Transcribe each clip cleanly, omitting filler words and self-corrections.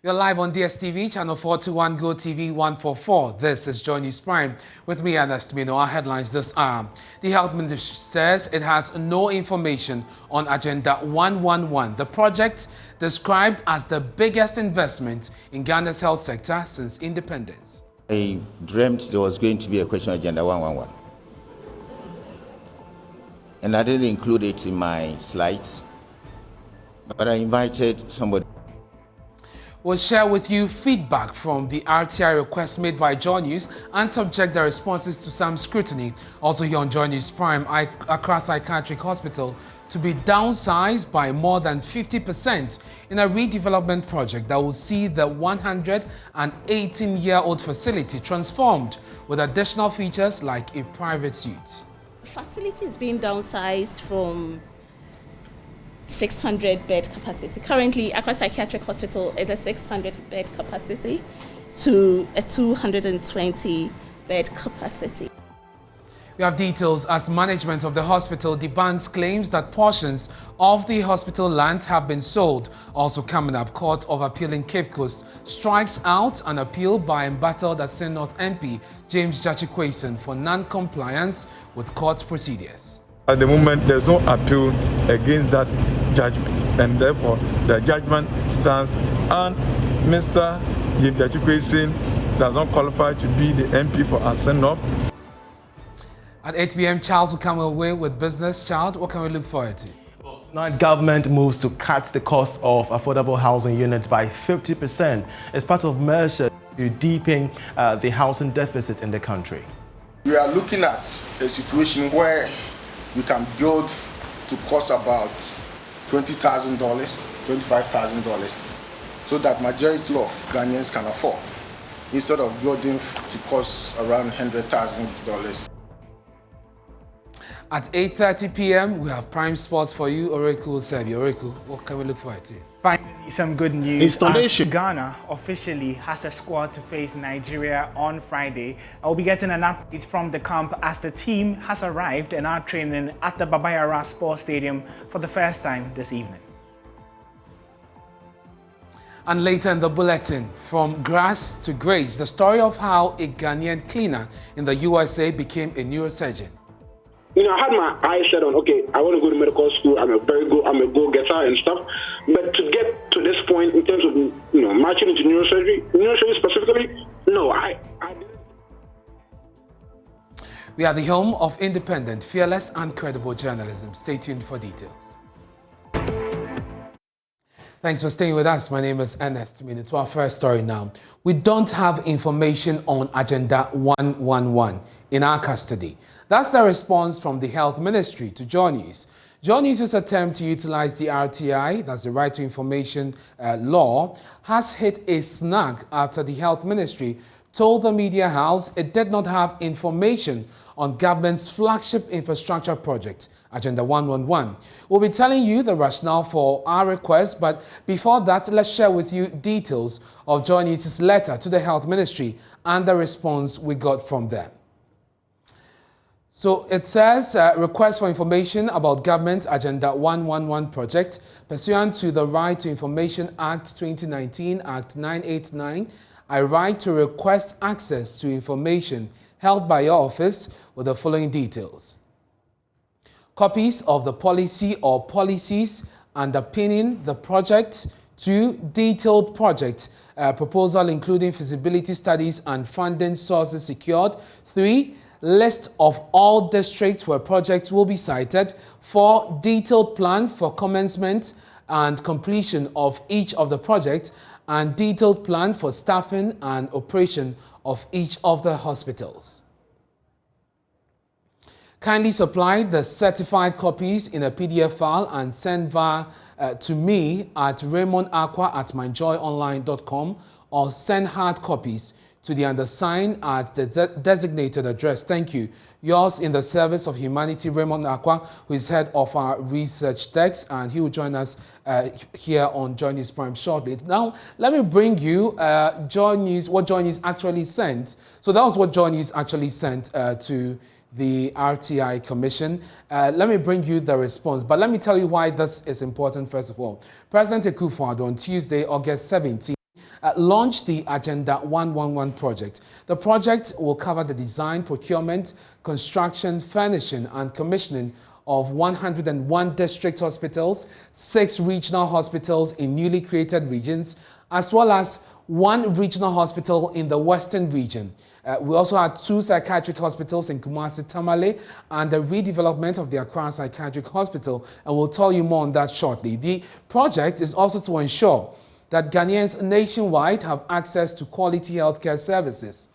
You're live on DSTV, channel 421, Go TV 144. This is Joy News Prime. With me, Ernest Mino. Our headlines this hour. The Health Ministry says it has no information on Agenda 111, the project described as the biggest investment in Ghana's health sector since independence. I dreamt there was going to be a question on Agenda 111. And I didn't include it in my slides, but I invited somebody. We'll share with you feedback from the RTI request made by Joy News and subject the responses to some scrutiny. Also here on Joy News Prime, Accra Psychiatric Hospital to be downsized by more than 50% in a redevelopment project that will see the 118-year-old facility transformed with additional features like a private suite. The facility is being downsized from 600-bed capacity. Currently, Accra Psychiatric Hospital is a 600-bed capacity to a 220-bed capacity. We have details as management of the hospital debunks claims that portions of the hospital lands have been sold. Also coming up, Court of Appeal in Cape Coast strikes out an appeal by embattled Assin North MP James Jachikwason for non-compliance with court procedures. At the moment, there's no appeal against that judgment, and therefore the judgment stands, and Mr. James Jachikwason does not qualify to be the MP for Assin North. At 8 p.m, Charles will come away with business. Child, what can we look forward to? Well, tonight, government moves to cut the cost of affordable housing units by 50% as part of measures to deepen the housing deficit in the country. We are looking at a situation where we can build to cost about $20,000, $25,000, so that majority of Ghanaians can afford, instead of building to cost around $100,000. At 8:30 p.m, we have Prime Sports for you. Oreku will serve you. Oreku, what can we look forward to? Finally, some good news. Installation. Ghana officially has a squad to face Nigeria on Friday. I'll be getting an update from the camp as the team has arrived and are training at the Babayara Sports Stadium for the first time this evening. And later in the bulletin, from grass to grace, the story of how a Ghanaian cleaner in the USA became a neurosurgeon. You know, I had my eyes set on, okay, I want to go to medical school, I'm a go-getter and stuff. But to get to this point in terms of, marching into neurosurgery specifically, no, I didn't. We are the home of independent, fearless and credible journalism. Stay tuned for details. Thanks for staying with us. My name is Ernest Mino. To our first story now. We don't have information on Agenda 111 in our custody. That's the response from the Health Ministry to Joy News. Joy News' attempt to utilize the RTI, that's the Right to Information law, has hit a snag after the Health Ministry told the media house it did not have information on government's flagship infrastructure project, Agenda 111. We'll be telling you the rationale for our request, but before that, let's share with you details of Joy News' letter to the Health Ministry and the response we got from them. So it says, request for information about government's Agenda 111 project pursuant to the Right to Information Act 2019, Act 989. I write to request access to information held by your office with the following details. Copies of the policy or policies underpinning the project. 2, detailed project proposal including feasibility studies and funding sources secured. 3, list of all districts where projects will be cited. 4, detailed plan for commencement and completion of each of the projects and detailed plan for staffing and operation of each of the hospitals. Kindly supply the certified copies in a PDF file and send via to me at raymondakwa@myjoyonline.com or send hard copies to the undersigned at the designated address. Thank you. Yours in the service of humanity, Raymond Akwa, who is head of our research desk, and he will join us here on Joy News Prime shortly. Now, let me bring you what Joy News actually sent. So that was what Joy News actually sent to the RTI Commission. Let me bring you the response, but let me tell you why this is important first of all. President Akufo-Addo on Tuesday, August 17, launched the Agenda 111 project. The project will cover the design, procurement, construction, furnishing, and commissioning of 101 district hospitals, 6 regional hospitals in newly created regions, as well as 1 regional hospital in the Western region. We also had 2 psychiatric hospitals in Kumasi, Tamale, and the redevelopment of the Accra Psychiatric Hospital, and we'll tell you more on that shortly. The project is also to ensure that Ghanaians nationwide have access to quality healthcare services.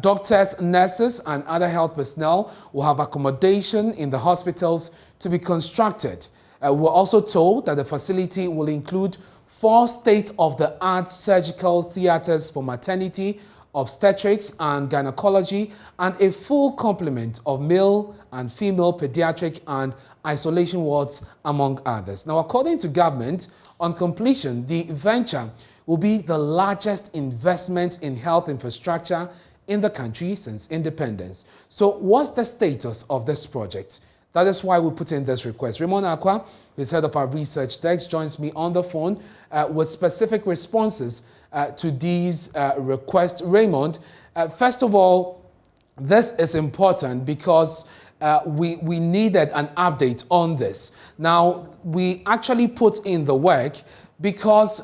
Doctors, nurses, and other health personnel will have accommodation in the hospitals to be constructed. We're also told that the facility will include 4 state-of-the-art surgical theaters for maternity, obstetrics, and gynecology, and a full complement of male and female pediatric and isolation wards, among others. Now, according to government, on completion, the venture will be the largest investment in health infrastructure in the country since independence. So what's the status of this project? That is why we put in this request. Raymond Akwa, who is head of our research desk, joins me on the phone with specific responses to these requests. Raymond, first of all, this is important because we needed an update on this. Now, we actually put in the work because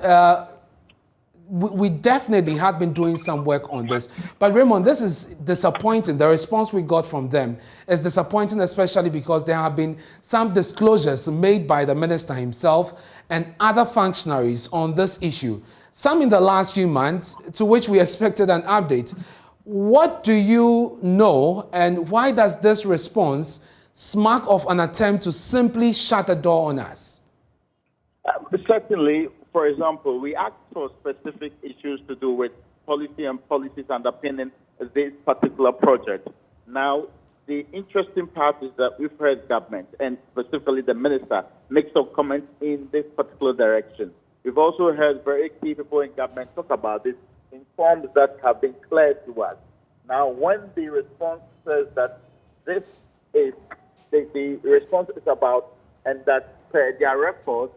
we definitely had been doing some work on this. But Raymond, this is disappointing. The response we got from them is disappointing, especially because there have been some disclosures made by the minister himself and other functionaries on this issue. Some in the last few months, to which we expected an update. What do you know, and why does this response smack of an attempt to simply shut the door on us? Certainly. For example, we asked for specific issues to do with policy and policies underpinning this particular project. Now, the interesting part is that we've heard government, and specifically the minister, make some comments in this particular direction. We've also heard very key people in government talk about this in forms that have been clear to us. Now, when the response says that this is, the response is about, and that per their records,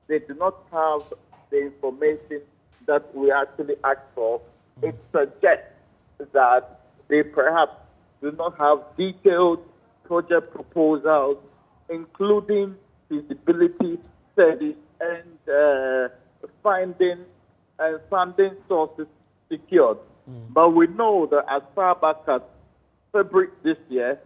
they do not have the information that we actually asked for. It suggests that they perhaps do not have detailed project proposals, including feasibility studies and finding and funding sources secured. But we know that as far back as February this year,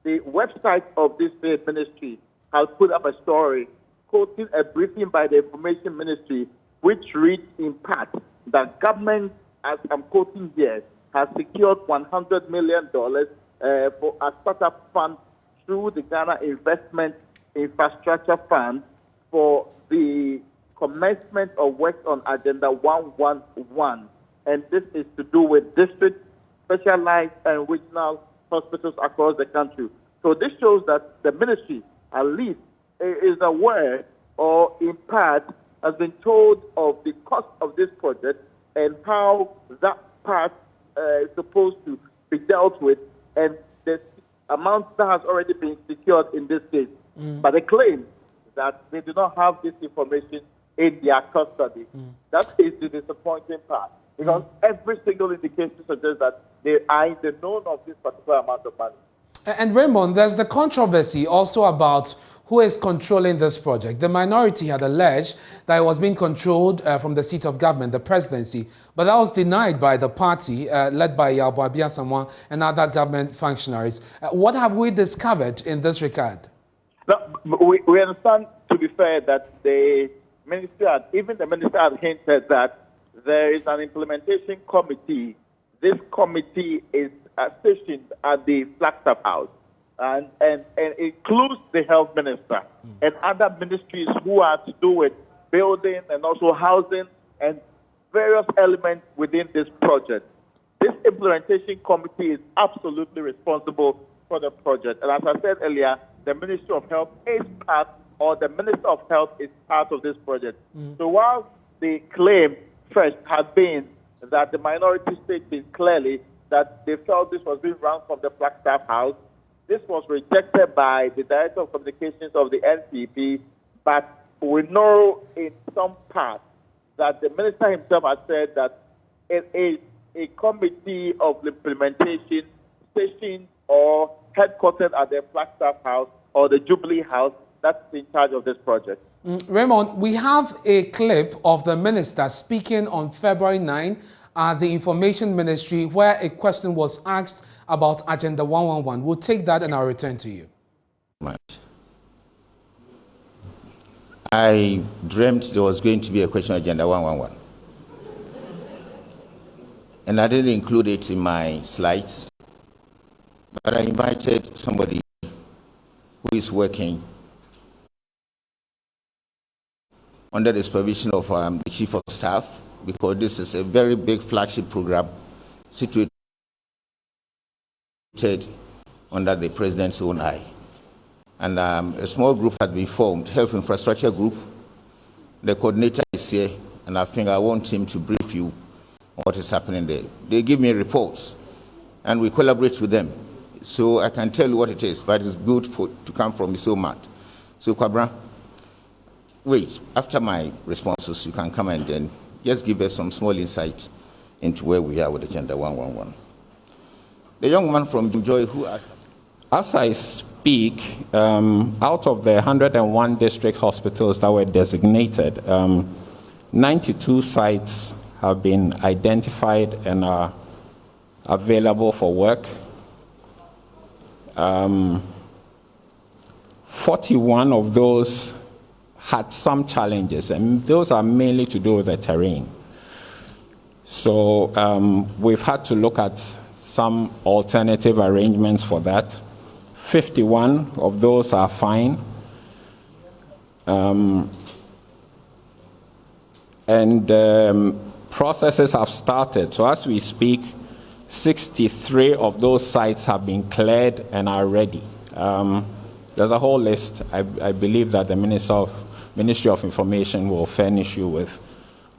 the website of this state ministry has put up a story quoting a briefing by the Information Ministry, which reads in part that government, as I'm quoting here, has secured $100 million for a startup fund through the Ghana Investment Infrastructure Fund for the commencement of work on Agenda 111. And this is to do with district, specialized, and regional hospitals across the country. So this shows that the ministry, at least, is aware or in part has been told of the cost of this project and how that part is supposed to be dealt with and the amount that has already been secured in this case. But they claim that they do not have this information in their custody. That is the disappointing part because every single indication suggests that they are in the known of this particular amount of money. And Raymond, there's the controversy also about who is controlling this project. The minority had alleged that it was being controlled from the seat of government, the presidency, but that was denied by the party led by Yalboabia Samoa and other government functionaries. What have we discovered in this regard? No, we understand, to be fair, that the minister, even the minister had hinted that there is an implementation committee. This committee is stationed at the Flagstaff House. And includes the health minister and other ministries who are to do with building and also housing and various elements within this project. This implementation committee is absolutely responsible for the project. And as I said earlier, the Ministry of Health is part, or the Minister of Health is part of this project. So while the claim first had been that the minority stated clearly that they felt this was being run from the Flagstaff House, this was rejected by the Director of Communications of the NPP, but we know in some part that the minister himself has said that it is a committee of implementation stationed or headquartered at the Flagstaff House or the Jubilee House that's in charge of this project. Raymond, we have a clip of the minister speaking on February 9 at the Information Ministry where a question was asked about Agenda 111. We'll take that and I'll return to you. I dreamt there was going to be a question on Agenda 111. And I didn't include it in my slides, but I invited somebody who is working under the supervision of the Chief of Staff, because this is a very big flagship program situated under the President's own eye. And a small group had been formed, Health Infrastructure Group. The coordinator is here, and I think I want him to brief you on what is happening there. They give me reports, and we collaborate with them. So I can tell you what it is, but it's good to come from Isomat. So Kwabra, wait, after my responses, you can come and then just give us some small insight into where we are with Agenda 111. The young man from Joy who asked. As I speak, out of the 101 district hospitals that were designated, 92 sites have been identified and are available for work. 41 of those had some challenges, and those are mainly to do with the terrain. So we've had to look at some alternative arrangements for that. 51 of those are fine. Processes have started. So as we speak, 63 of those sites have been cleared and are ready. There's a whole list. I believe that the Ministry of Information will furnish you with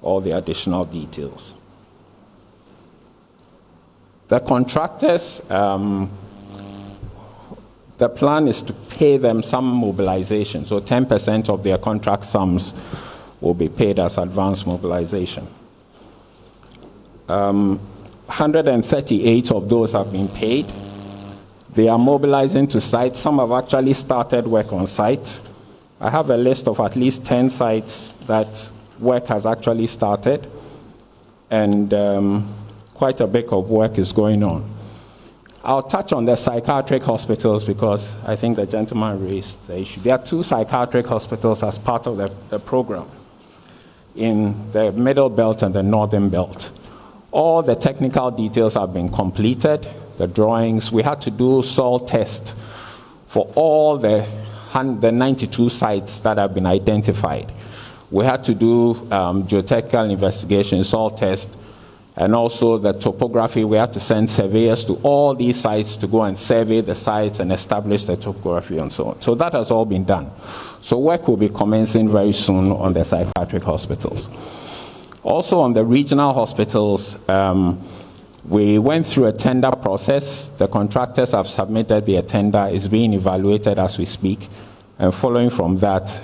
all the additional details. The contractors, the plan is to pay them some mobilization. So 10% of their contract sums will be paid as advance mobilization. 138 of those have been paid. They are mobilizing to site. Some have actually started work on site. I have a list of at least 10 sites that work has actually started, and quite a bit of work is going on. I'll touch on the psychiatric hospitals because I think the gentleman raised the issue. There are 2 psychiatric hospitals as part of the program in the Middle Belt and the Northern Belt. All the technical details have been completed, the drawings. We had to do soil tests for all the 92 sites that have been identified. We had to do geotechnical investigation, soil test, and also the topography. We had to send surveyors to all these sites to go and survey the sites and establish the topography and so on. So that has all been done. So work will be commencing very soon on the psychiatric hospitals. Also on the regional hospitals, we went through a tender process. The contractors have submitted their tender. It's being evaluated as we speak. And following from that,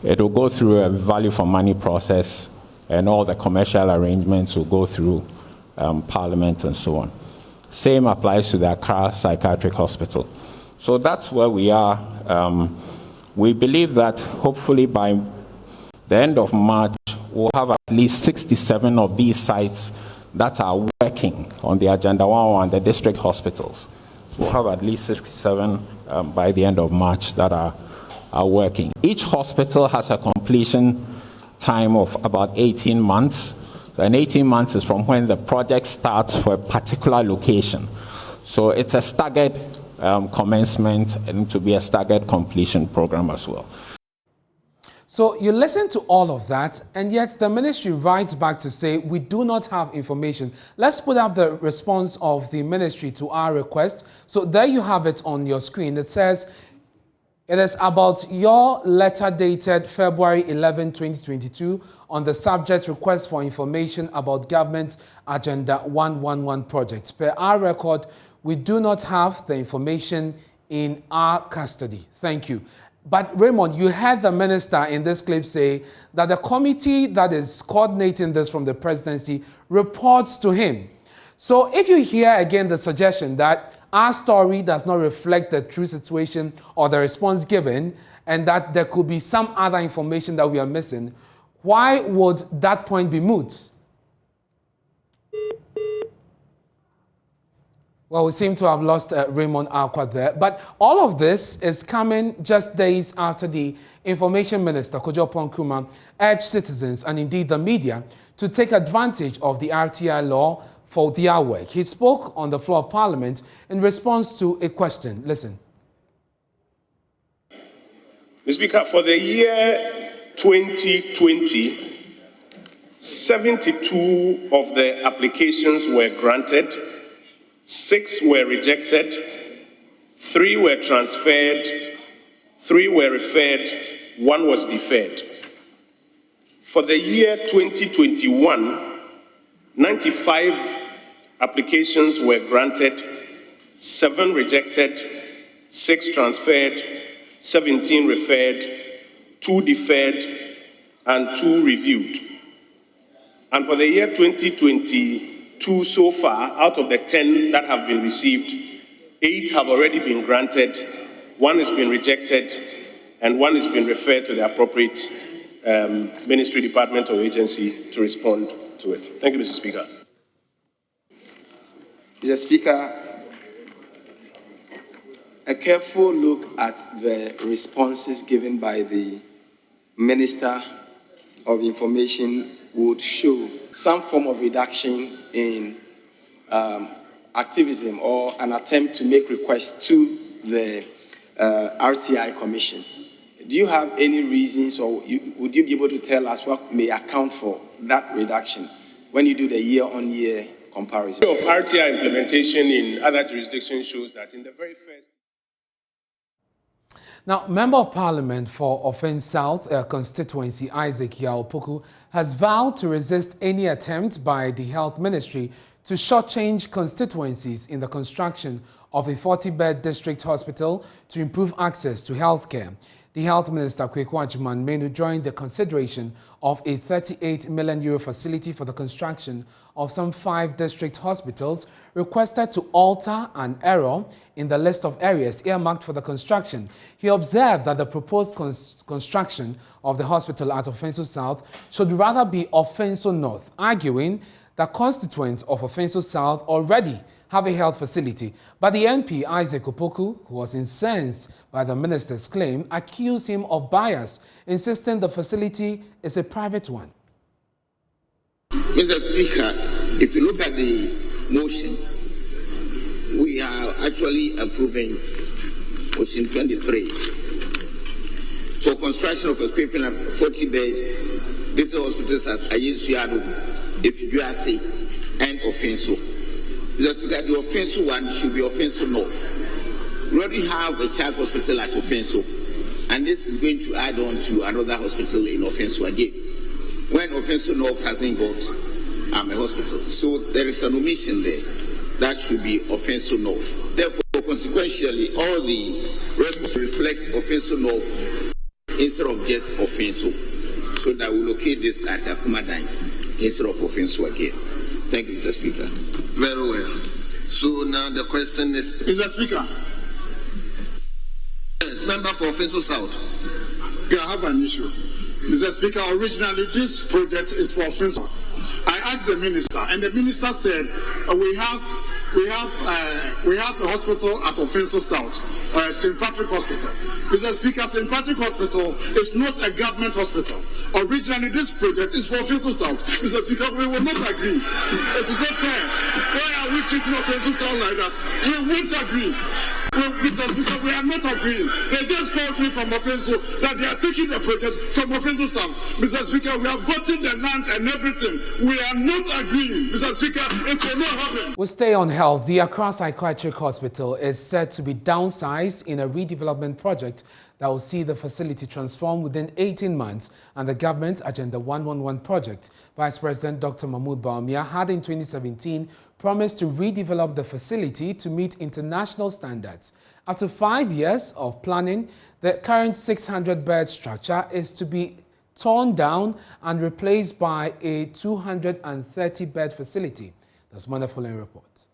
it will go through a value for money process, and all the commercial arrangements will go through Parliament and so on. Same applies to the Accra Psychiatric Hospital. So that's where we are. We believe that hopefully by the end of March, we'll have at least 67 of these sites that are working on the Agenda 111, the district hospitals. We'll have at least 67 by the end of March that are working. Each hospital has a completion time of about 18 months. And 18 months is from when the project starts for a particular location. So it's a staggered commencement and to be a staggered completion program as well. So you listen to all of that, and yet the ministry writes back to say, we do not have information. Let's put up the response of the ministry to our request. So there you have it on your screen. It says, it is about your letter dated February 11, 2022 on the subject request for information about government's Agenda 111 project. Per our record, we do not have the information in our custody. Thank you. But Raymond, you heard the minister in this clip say that the committee that is coordinating this from the presidency reports to him. So if you hear again the suggestion that our story does not reflect the true situation or the response given, and that there could be some other information that we are missing, why would that point be moot? Well, we seem to have lost Raymond Aqua there. But all of this is coming just days after the Information Minister, Kojo Nkrumah, urged citizens and indeed the media to take advantage of the RTI law for their work. He spoke on the floor of Parliament in response to a question. Listen. Mr. Speaker, for the year 2020, 72 of the applications were granted, 6 were rejected, 3 were transferred, 3 were referred, 1 was deferred. For the year 2021, 95 applications were granted, 7 rejected, 6 transferred, 17 referred, 2 deferred, and 2 reviewed. And for the year 2022 so far, out of the 10 that have been received, 8 have already been granted, 1 has been rejected, and 1 has been referred to the appropriate ministry, department, or agency to respond to it. Thank you, Mr. Speaker. Mr. Speaker, a careful look at the responses given by the Minister of Information would show some form of reduction in activism or an attempt to make requests to the RTI Commission. Do you have any reasons, or would you be able to tell us what may account for that reduction when you do the year-on-year comparison? The RTI implementation in other jurisdictions shows that in the very first... Now, Member of Parliament for Offence South constituency, Isaac Yaopoku, has vowed to resist any attempt by the Health Ministry to shortchange constituencies in the construction of a 40-bed district hospital to improve access to healthcare. The Health Minister, Kweku Agyeman-Menu, joined the consideration of a €38 million facility for the construction of some 5 district hospitals, requested to alter an error in the list of areas earmarked for the construction. He observed that the proposed construction of the hospital at Offenso South should rather be Offenso North, arguing that constituents of Offenso South already have a health facility. But the MP, Isaac Opoku, who was incensed by the minister's claim, accused him of bias, insisting the facility is a private one. Mr. Speaker, if you look at the motion, we are actually approving motion 23 for construction of equipment at 40-bed district hospitals as Ayesuado, Ifijuase, and Offenso. Mr. Speaker, the Offenso one should be Offenso North. We already have a child hospital at Offenso, and this is going to add on to another hospital in Offenso again, when Offenso North hasn't got a hospital. So there is an omission there. That should be Offenso North. Therefore, consequentially, all the records reflect Offenso North instead of just Offenso, so that we locate this at Akumadine instead of Offenso again. Thank you, Mr. Speaker. Very well. So now the question is, Mr. Speaker. Yes, member for Offenso South. Yeah, I have an issue. Mr. Speaker, originally this project is for Offenso. I asked the minister, and the minister said we have a hospital at Offenso South, St. Patrick Hospital. Mr. Speaker, St. Patrick Hospital is not a government hospital. Originally, this project is for Offenso South. Mr. Speaker, we will not agree. This is not fair. Why are we treating Offenso South like that? We won't agree. Mr. Speaker, we are not agreeing. They just called me from Offenso that they are taking the project from Offenso South. Mr. Speaker, we have gotten the land and everything. We are not agreeing. Mr. Speaker, it will not happen. We'll stay on health. The Accra Psychiatric Hospital is said to be downsized in a redevelopment project that will see the facility transformed within 18 months, and the government's Agenda 111 project. Vice President Dr. Mahmoud Bawumia had in 2017 promised to redevelop the facility to meet international standards. After 5 years of planning, the current 600-bed structure is to be torn down and replaced by a 230-bed facility. That's Mona Fulling report.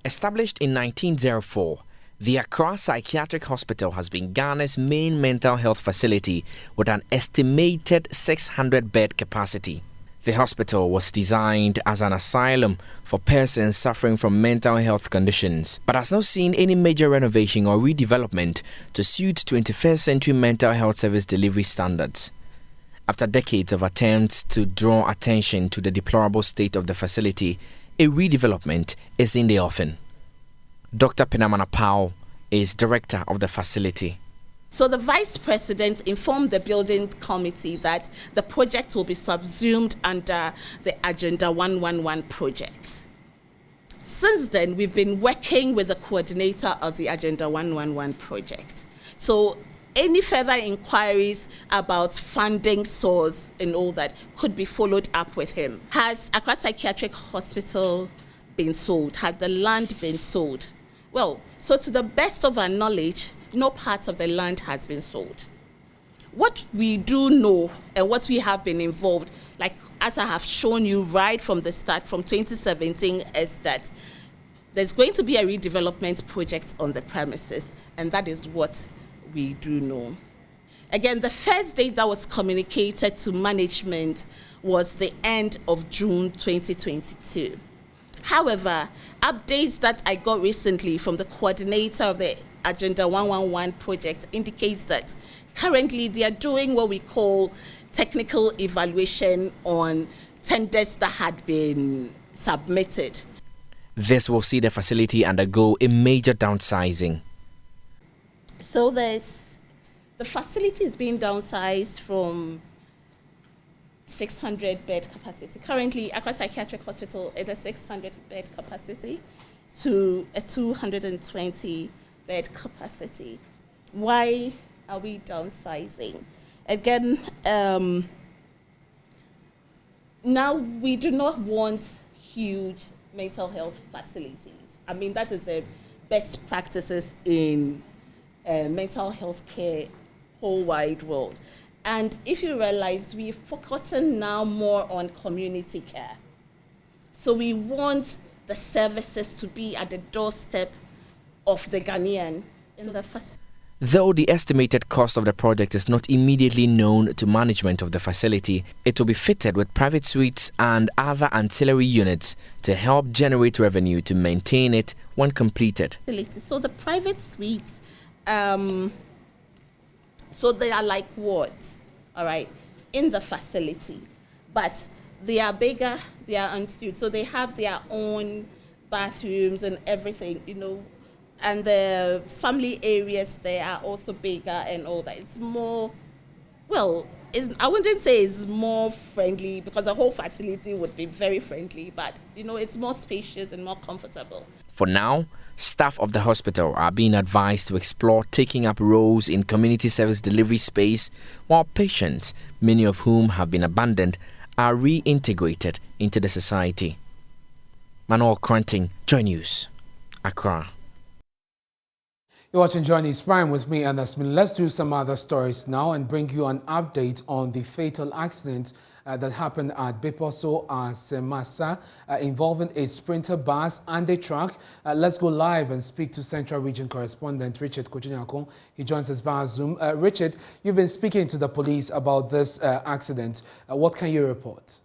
Established in 1904, the Accra Psychiatric Hospital has been Ghana's main mental health facility with an estimated 600-bed capacity. The hospital was designed as an asylum for persons suffering from mental health conditions, but has not seen any major renovation or redevelopment to suit 21st century mental health service delivery standards. After decades of attempts to draw attention to the deplorable state of the facility, a redevelopment is in the offing. Dr. Penamana Powell is director of the facility. So the vice president informed the building committee that the project will be subsumed under the Agenda 111 project. Since then, we've been working with the coordinator of the Agenda 111 project. So any further inquiries about funding source and all that could be followed up with him. Has Accra Psychiatric Hospital been sold? Had the land been sold? Well, so to the best of our knowledge, no part of the land has been sold. What we do know and what we have been involved, like as I have shown you right from the start, from 2017, is that there's going to be a redevelopment project on the premises, and that is what we do know. Again, the first date that was communicated to management was the end of June 2022. However, updates that I got recently from the coordinator of the Agenda 111 project indicates that currently they are doing what we call technical evaluation on tenders that had been submitted. This will see the facility undergo a major downsizing. So the facility is being downsized from 600-bed capacity. Currently, Accra Psychiatric Hospital is a 600-bed capacity to a 220-bed capacity. Why are we downsizing? Again, now we do not want huge mental health facilities. I mean, that is the best practices in mental health care whole wide world. And if you realize, we're focusing now more on community care. So we want the services to be at the doorstep of the Ghanaian in the facility. Though the estimated cost of the project is not immediately known to management of the facility, it will be fitted with private suites and other ancillary units to help generate revenue to maintain it when completed. So the private suites, so they are like wards, all right, in the facility, but they are bigger, they are ensuite, so they have their own bathrooms and everything, you know, and the family areas, they are also bigger and all that. It's more, well, I wouldn't say it's more friendly because the whole facility would be very friendly, but, you know, it's more spacious and more comfortable. For now, staff of the hospital are being advised to explore taking up roles in community service delivery space, while patients, many of whom have been abandoned, are reintegrated into the society. Manuel Cranting, Joy News, Accra. You're watching Joy News Prime with me, and let's do some other stories now and bring you an update on the fatal accident that happened at Biposo Semasa involving a sprinter bus and a truck. Let's go live and speak to Central Region correspondent Richard Kochinyakon. He joins us via Zoom. Richard, you've been speaking to the police about this accident. What can you report?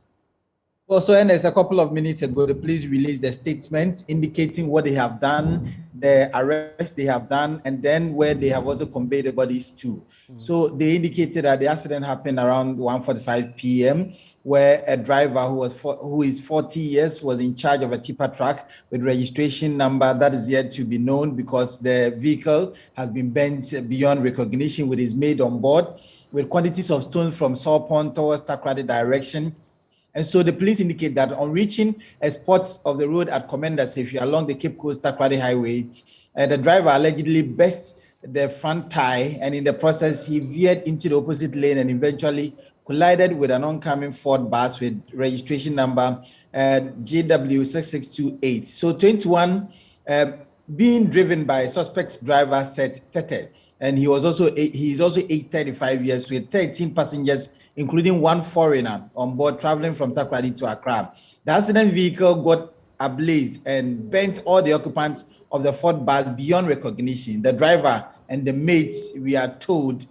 Well, so Ernest, a couple of minutes ago, the police released a statement indicating what they have done, the arrest they have done, and then where they have also conveyed the bodies to. So they indicated that the accident happened around 1:45 p.m., where a driver who is 40 years was in charge of a tipper truck with registration number that is yet to be known because the vehicle has been bent beyond recognition with his maid on board, with quantities of stones from Saw Pond towards Takrady direction. And so the police indicate that on reaching a spot of the road at Commander Sefi along the Cape Coast Takrady Highway, the driver allegedly burst the front tire, and in the process, he veered into the opposite lane and eventually collided with an oncoming Ford bus with registration number JW6628. So 21 being driven by a suspect driver, said Tete. And he is also 35 years with 13 passengers, including one foreigner on board traveling from Takoradi to Accra. The accident vehicle got ablaze and burnt all the occupants of the Ford bus beyond recognition. The driver and the mates, we are told,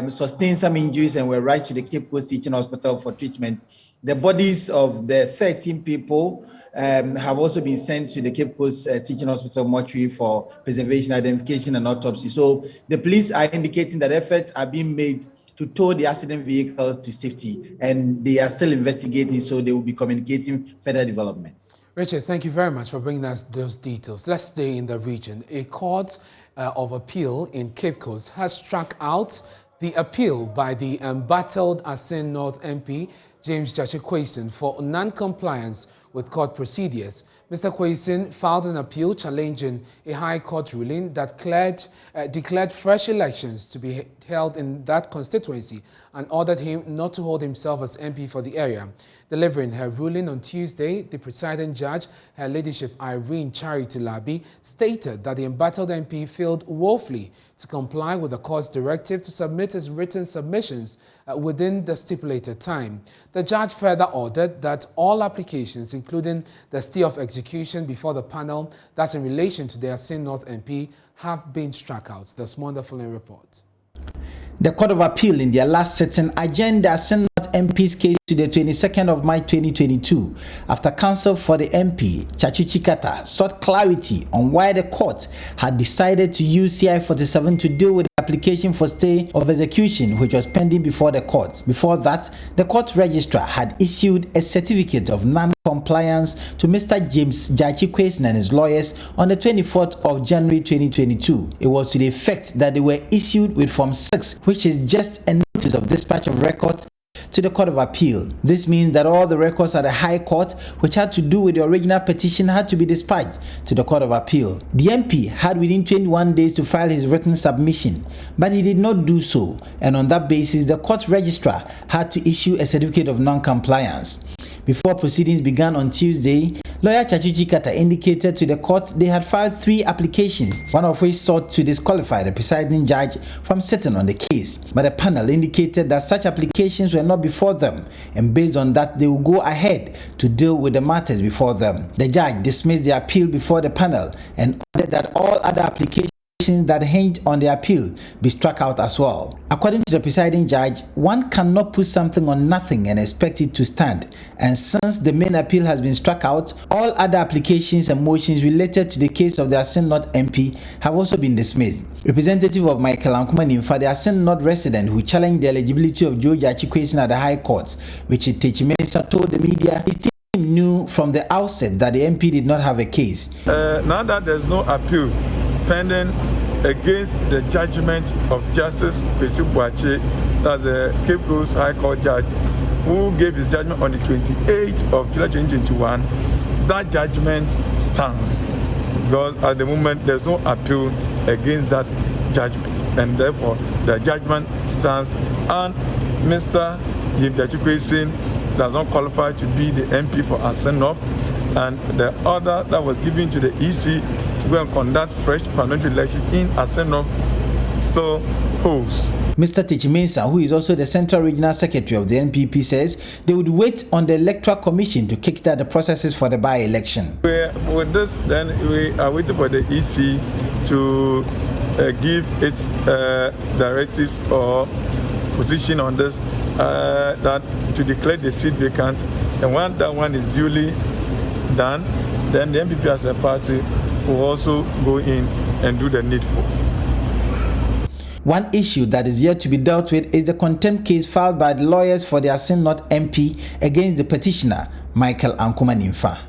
sustained some injuries and were rushed to the Cape Coast Teaching Hospital for treatment. The bodies of the 13 people have also been sent to the Cape Coast Teaching Hospital mortuary for preservation, identification, and autopsy. So the police are indicating that efforts are being made to tow the accident vehicles to safety, and they are still investigating, so they will be communicating further development. Richard, thank you very much for bringing us those details. Let's stay in the region. A court of appeal in Cape Coast has struck out the appeal by the embattled Assin North MP, James Gyakye Quayson, for non-compliance with court procedures. Mr. Quayson filed an appeal challenging a High Court ruling that declared fresh elections to be held in that constituency and ordered him not to hold himself as MP for the area. Delivering her ruling on Tuesday, the presiding judge, Her Ladyship Irene Charity Labi, stated that the embattled MP failed woefully to comply with the court's directive to submit his written submissions within the stipulated time. The judge further ordered that all applications, including the stay of execution before the panel that's in relation to the Assin North MP, have been struck out. There's more in the following report. The Court of Appeal in their last sitting adjourned the Assin North MP's case to the 22nd of March 2022 after counsel for the MP, Chachuchi Kata, sought clarity on why the court had decided to use CI 47 to deal with the application for stay of execution which was pending before the court. Before that, the court registrar had issued a certificate of non-compliance to Mr. James Gyakye Quayson and his lawyers on the 24th of January 2022. It was to the effect that they were issued with Form 6, which is just a notice of dispatch of records to the Court of Appeal. This means that all the records at the High Court which had to do with the original petition had to be dispatched to the Court of Appeal. The MP had within 21 days to file his written submission, but he did not do so, and on that basis the court registrar had to issue a certificate of non-compliance. Before proceedings began on Tuesday, lawyer Chachuchi Kata indicated to the court they had filed 3 applications, one of which sought to disqualify the presiding judge from sitting on the case. But the panel indicated that such applications were not before them, and based on that, they will go ahead to deal with the matters before them. The judge dismissed the appeal before the panel and ordered that all other applications that hinged on the appeal be struck out as well. According to the presiding judge, one cannot put something on nothing and expect it to stand, and since the main appeal has been struck out, all other applications and motions related to the case of the Assin North MP have also been dismissed. Representative of Michael Ankumanimfa, the Assin North resident who challenged the eligibility of Joe Gyakye Quayson at the High Court, Richard Techimensa, told the media his team knew from the outset that the MP did not have a case. Now that there's no appeal pending against the judgment of Justice Kwesi Boakye, that's the Cape Coast High Court judge, who gave his judgment on the 28th of July 2021, that judgment stands. Because at the moment there's no appeal against that judgment, and therefore the judgment stands, and Mr. James Gyakye Quayson does not qualify to be the MP for Assin North, and the order that was given to the EC to go and conduct fresh parliamentary elections in Assin North still holds. Mr. Techimensa, who is also the Central Regional Secretary of the NPP, says they would wait on the Electoral Commission to kickstart the processes for the by-election. With this, then we are waiting for the EC to give its directives or position on this, that to declare the seat vacant, and when that one is duly done, then the NPP as a party will also go in and do the needful. One issue that is yet to be dealt with is the contempt case filed by the lawyers for the Assin North MP against the petitioner, Michael Ankumanimfa.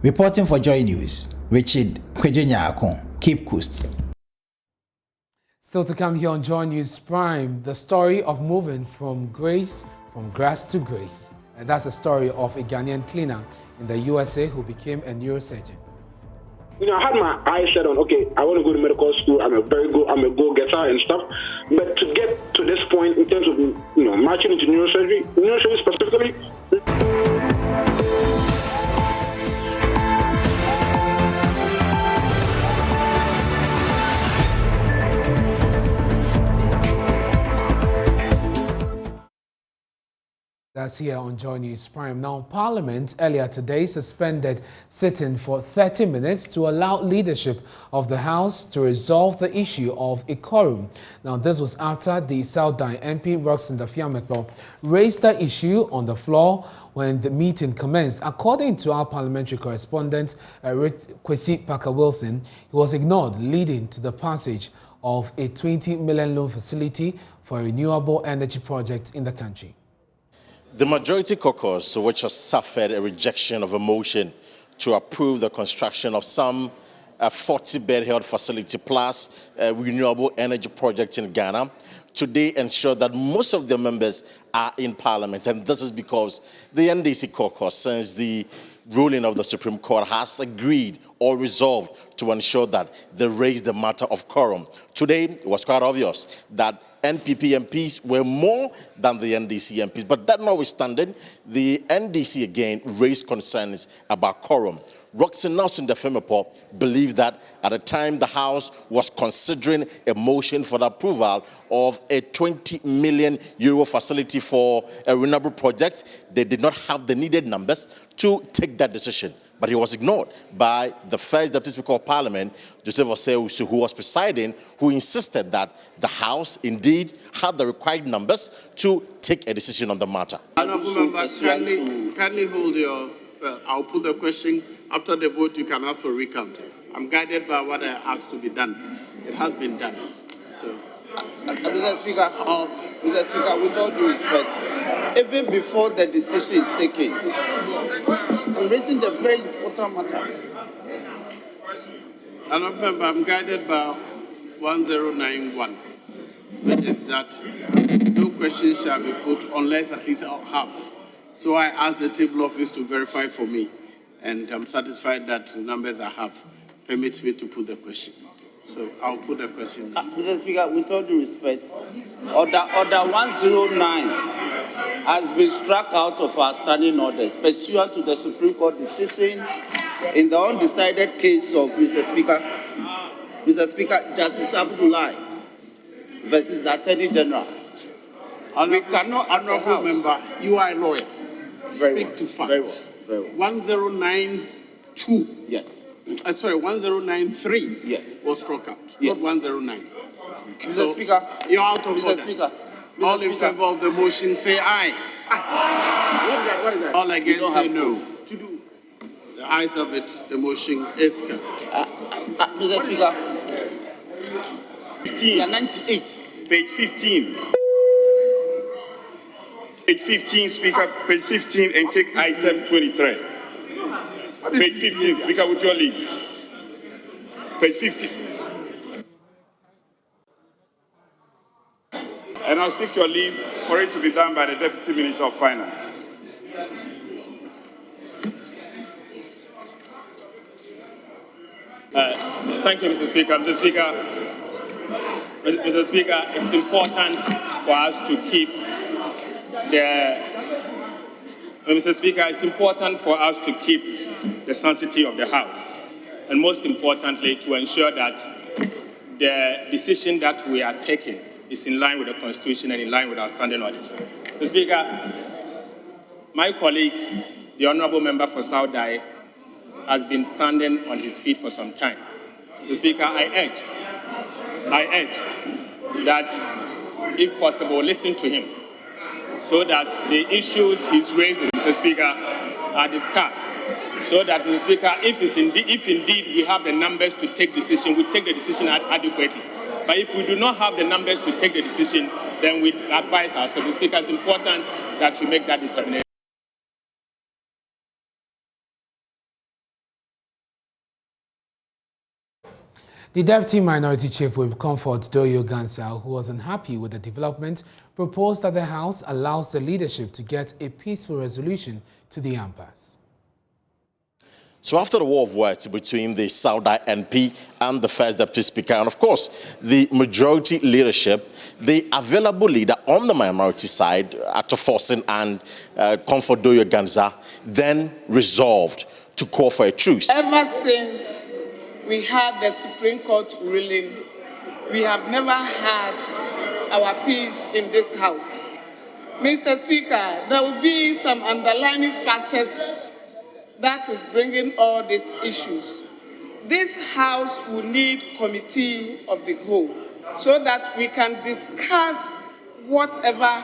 Reporting for Joy News, Richard Kwejenyako, Cape Coast. Still to come here on Joy News Prime, the story of moving from grace, from grass to grace. And that's the story of a Ghanaian cleaner in the USA who became a neurosurgeon. You know, I had my eyes set on, okay, I want to go to medical school, I'm a go-getter and stuff. But to get to this point in terms of, you know, marching into neurosurgery specifically, That's here on Joy News Prime. Now, Parliament earlier today suspended sitting for 30 minutes to allow leadership of the House to resolve the issue of a quorum. Now, this was after the South Dine MP Roxanne Dafiamekbo raised the issue on the floor when the meeting commenced. According to our parliamentary correspondent, Kwesi Parker-Wilson, he was ignored, leading to the passage of a 20 million loan facility for a renewable energy project in the country. The majority caucus, which has suffered a rejection of a motion to approve the construction of some 40-bed health facility plus a renewable energy project in Ghana, today ensured that most of the members are in Parliament. And this is because the NDC caucus, since the ruling of the Supreme Court, has agreed or resolved to ensure that they raise the matter of quorum. Today, it was quite obvious that NPP MPs were more than the NDC MPs, but that notwithstanding, the NDC again raised concerns about quorum. Roxanne Dafiamekbo believed that at the time the House was considering a motion for the approval of a 20 million euro facility for a renewable project, they did not have the needed numbers to take that decision. But he was ignored by the first Deputy Speaker of Parliament, Joseph Osei, who was presiding, who insisted that the House indeed had the required numbers to take a decision on the matter. Honourable Member, kindly hold your... I'll put the question. After the vote, you can ask for recount. I'm guided by what I asked to be done. It has been done. So, Mr. Speaker, with all due respect, even before the decision is taken, I'm raising the very important matter. Honourable Member, I'm guided by 1091, which is that no question shall be put unless at least half. So I asked the table office to verify for me, and I'm satisfied that the numbers I have permits me to put the question. So I'll put the question now. Mr. Speaker, with all due respect, Order 109 has been struck out of our standing orders pursuant to the Supreme Court decision in the undecided case of Mr. Speaker, Justice Abdullahi versus the Attorney General. We cannot, Honourable Member, you are a lawyer. Very Speak to facts. Very well. Very well. 1092. Yes. Sorry, 1093. Yes. Was struck out. Yes. Not 109. Mr. Speaker. You're out of Mr. order. Speaker. All in favour of the motion, say aye. What is that? All against, say no. To do. The ayes have it. The motion is carried. Mr. Speaker. 15. 98. Page 15. Page 15, Speaker, page 15, and take item 23. Page 15, Speaker, with your leave. Page 15. And I'll seek your leave for it to be done by the Deputy Minister of Finance. Thank you, Mr. Speaker. Mr. Speaker, it's important for us to keep Mr. Speaker, it's important for us to keep the sanctity of the House, and most importantly, to ensure that the decision that we are taking is in line with the Constitution and in line with our standing orders. Mr. Speaker, my colleague, the Honourable Member for South Dine, has been standing on his feet for some time. Mr. Speaker, I urge that, if possible, listen to him, so that the issues he's raising, Mr. Speaker, are discussed. So that, Mr. Speaker, if indeed we have the numbers to take decision, we take the decision adequately. But if we do not have the numbers to take the decision, then we advise ourselves. Mr. Speaker, it's important that you make that determination. The Deputy Minority Chief Whip Comfort Doyo Gansal, who was unhappy with the development, proposed that the House allows the leadership to get a peaceful resolution to the impasse. So after the war of words between the South Dine MP and the first Deputy Speaker, and of course the majority leadership, the available leader on the minority side, Actor Forsen and Comfort Doyo Gansal, then resolved to call for a truce. Ever since we had the Supreme Court ruling, we have never had our peace in this House. Mr. Speaker, there will be some underlying factors that is bringing all these issues. This House will need committee of the whole so that we can discuss whatever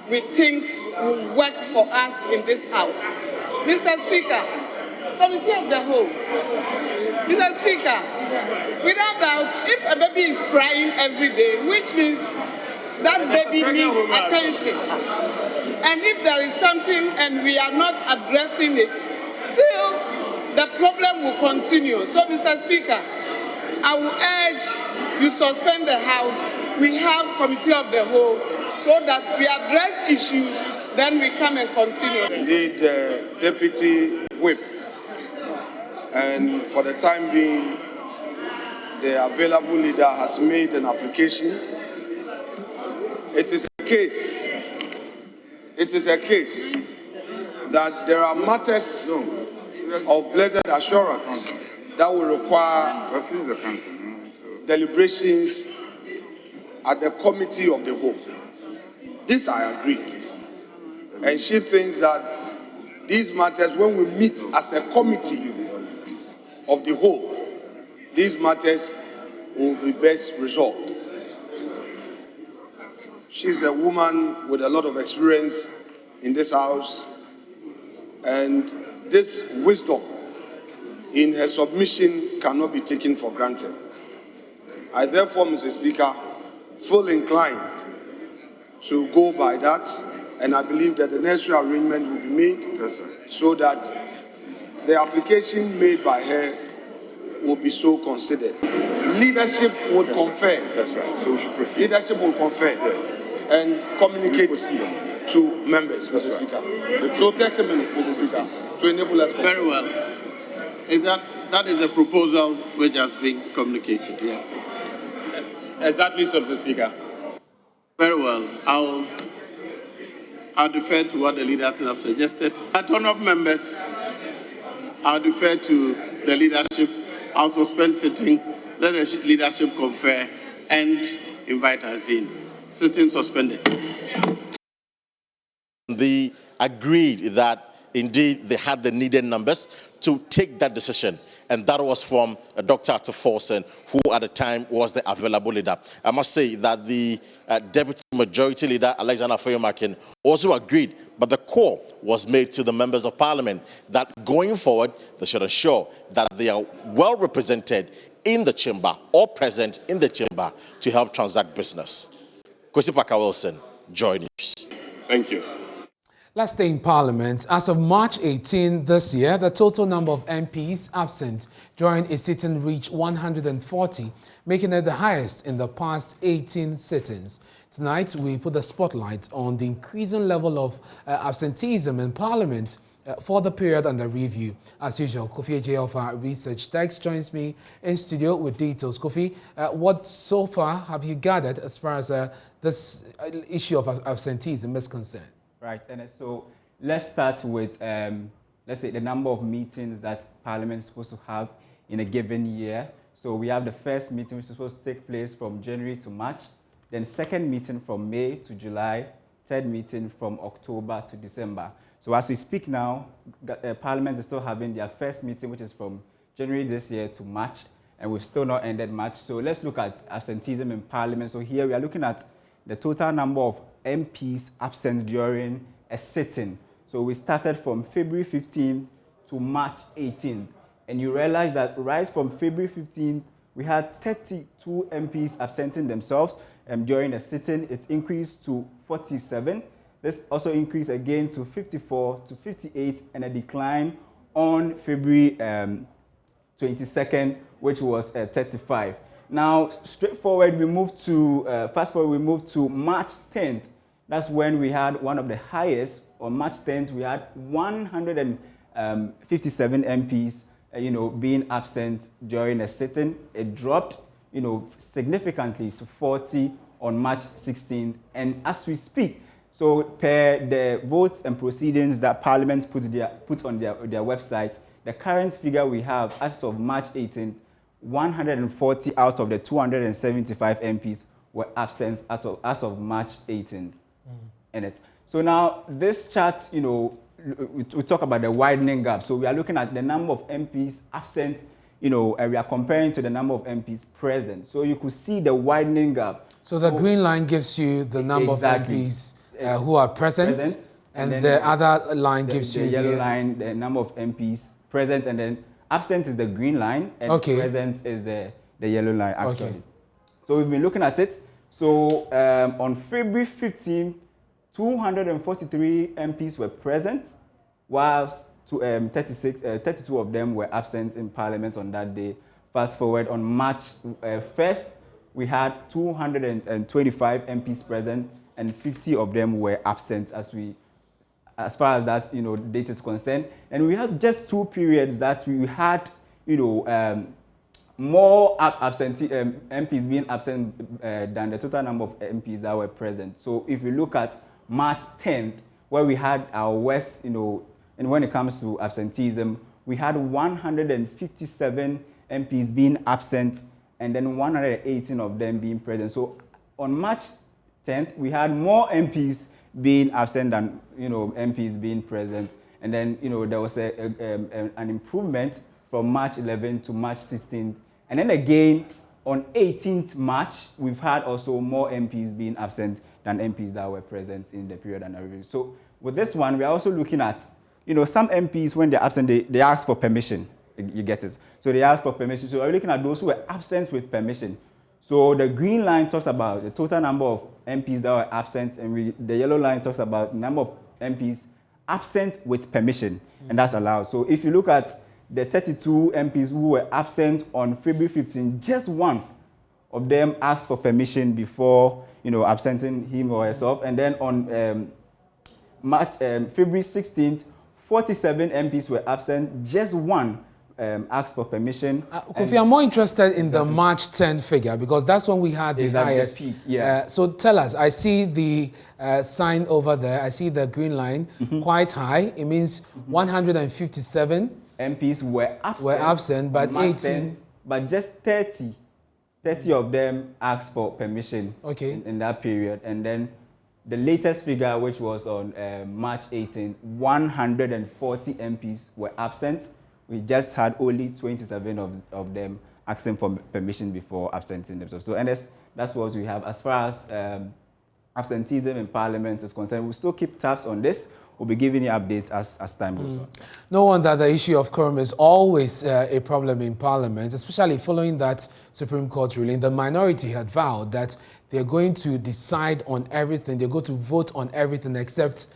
we think will work for us in this House. Mr. Speaker, committee of the whole. Mr. Speaker, without doubt, if a baby is crying every day, which means that baby needs attention, and if there is something and we are not addressing it, still the problem will continue. So, Mr. Speaker, I will urge you suspend the House. We have committee of the whole so that we address issues, then we come and continue. Indeed, Deputy Whip, and for the time being, the available leader has made an application. It is a case that there are matters of blessed assurance that will require deliberations at the committee of the whole. This I agree. And she thinks that these matters, when we meet as a committee of the whole, these matters will be best resolved. She's a woman with a lot of experience in this House, and this wisdom in her submission cannot be taken for granted. I therefore, Mr. Speaker, feel inclined to go by that, and I believe that the necessary arrangement will be made so that the application made by her will be so considered. Leadership will confer. That's right. So we should proceed. Leadership will confer and communicate to members, Mr. Speaker. So 30 minutes, Mr. Speaker, to enable us. Very well. That is a proposal which has been communicated, yes. Exactly so, Mr. Speaker. Very well. I'll defer to what the leaders have suggested. Honourable members, I'll defer to the leadership. I'll suspend sitting, let the leadership confer, and invite us in. Sitting suspended. They agreed that indeed they had the needed numbers to take that decision. And that was from Dr. Ataforsen, who at the time was the available leader. I must say that the Deputy Majority Leader, Alexander Foyomakin, also agreed, but the call was made to the members of Parliament that going forward, they should ensure that they are well represented in the chamber or present in the chamber to help transact business. Kwesi Parker-Wilson, Joy News. Thank you. Let's stay in Parliament. As of March 18 this year, the total number of MPs absent during a sitting reached 140, making it the highest in the past 18 sittings. Tonight, we put the spotlight on the increasing level of absenteeism in Parliament for the period under review. As usual, Kofi J of our research desk joins me in studio with details. Kofi, what so far have you gathered as far as this issue of absenteeism is concerned? Right, and so let's start with, let's say, the number of meetings that Parliament is supposed to have in a given year. So we have the first meeting, which is supposed to take place from January to March, then second meeting from May to July, third meeting from October to December. So as we speak now, Parliament is still having their first meeting, which is from January this year to March, and we've still not ended March. So let's look at absenteeism in Parliament. So here we are looking at the total number of MPs absent during a sitting. So we started from February 15 to March 18. And you realize that right from February 15, we had 32 MPs absenting themselves during a sitting. It increased to 47. This also increased again to 54 to 58, and a decline on February 22nd, which was 35. Now, straightforward, we moved to, fast forward, we moved to March 10th. That's when we had one of the highest. On March 10th, we had 157 MPs, being absent during a sitting. It dropped, significantly to 40 on March 16th. And as we speak, so per the votes and proceedings that Parliament put on their website, the current figure we have as of March 18th, 140 out of the 275 MPs were absent as of March 18th. And So now this chart, we talk about the widening gap. So we are looking at the number of MPs absent, and we are comparing to the number of MPs present. So you could see the widening gap. So the green line gives you the number of MPs who are present and the other line gives you the yellow line, the number of MPs present, and then absent is the green line, and present is the yellow line, actually. Okay. So we've been looking at it. So on February 15, 243 MPs were present, whilst 32 of them were absent in Parliament on that day. Fast forward, on March 1st, we had 225 MPs present, and 50 of them were absent as far as that data is concerned. And we had just 2 periods that we had more absentee MPs being absent than the total number of MPs that were present. So if you look at March 10th, where we had our worst, and when it comes to absenteeism, we had 157 MPs being absent and then 118 of them being present. So on March 10th, we had more MPs being absent than MPs being present. And then there was an improvement from March 11th to March 16th. And then again, on 18th March, we've had also more MPs being absent than MPs that were present in the period under review. So with this one, we are also looking at, some MPs, when they're absent, they ask for permission. You get it? So they ask for permission. So we're looking at those who were absent with permission. So the green line talks about the total number of MPs that were absent, and the yellow line talks about the number of MPs absent with permission, and that's allowed. So if you look at the 32 MPs who were absent on February 15, just one of them asked for permission before, absenting him or herself. And then on February 16th, 47 MPs were absent, just one asked for permission. Kofi, I'm more interested in the March 10 figure because that's when we had the highest. Peak, yeah. So tell us, I see the sign over there, I see the green line, quite high. It means 157 MPs were absent, but 18. But just 30 of them asked for permission in that period. And then the latest figure, which was on March 18, 140 MPs were absent. We just had only 27 of them asking for permission before absenting themselves. So, and that's what we have. As far as absenteeism in Parliament is concerned, we'll still keep tabs on this. We'll be giving you updates as time goes on. No wonder the issue of quorum is always a problem in Parliament, especially following that Supreme Court ruling. The minority had vowed that they're going to decide on everything. They're going to vote on everything except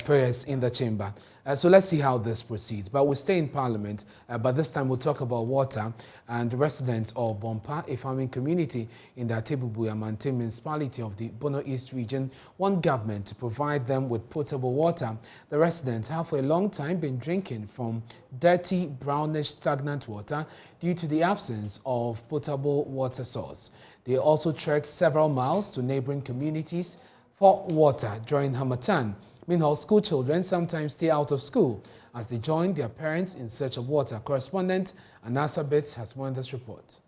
prayers in the chamber. So let's see how this proceeds. But we'll stay in Parliament, but this time we'll talk about water. And residents of Bompa, a farming community in the Atebubu-Amante municipality of the Bono East region, want government to provide them with potable water. The residents have for a long time been drinking from dirty, brownish, stagnant water due to the absence of potable water source. They also trekked several miles to neighboring communities for water during Harmattan. Meanwhile, school children sometimes stay out of school as they join their parents in search of water. Correspondent Anasa Bits has more in this report.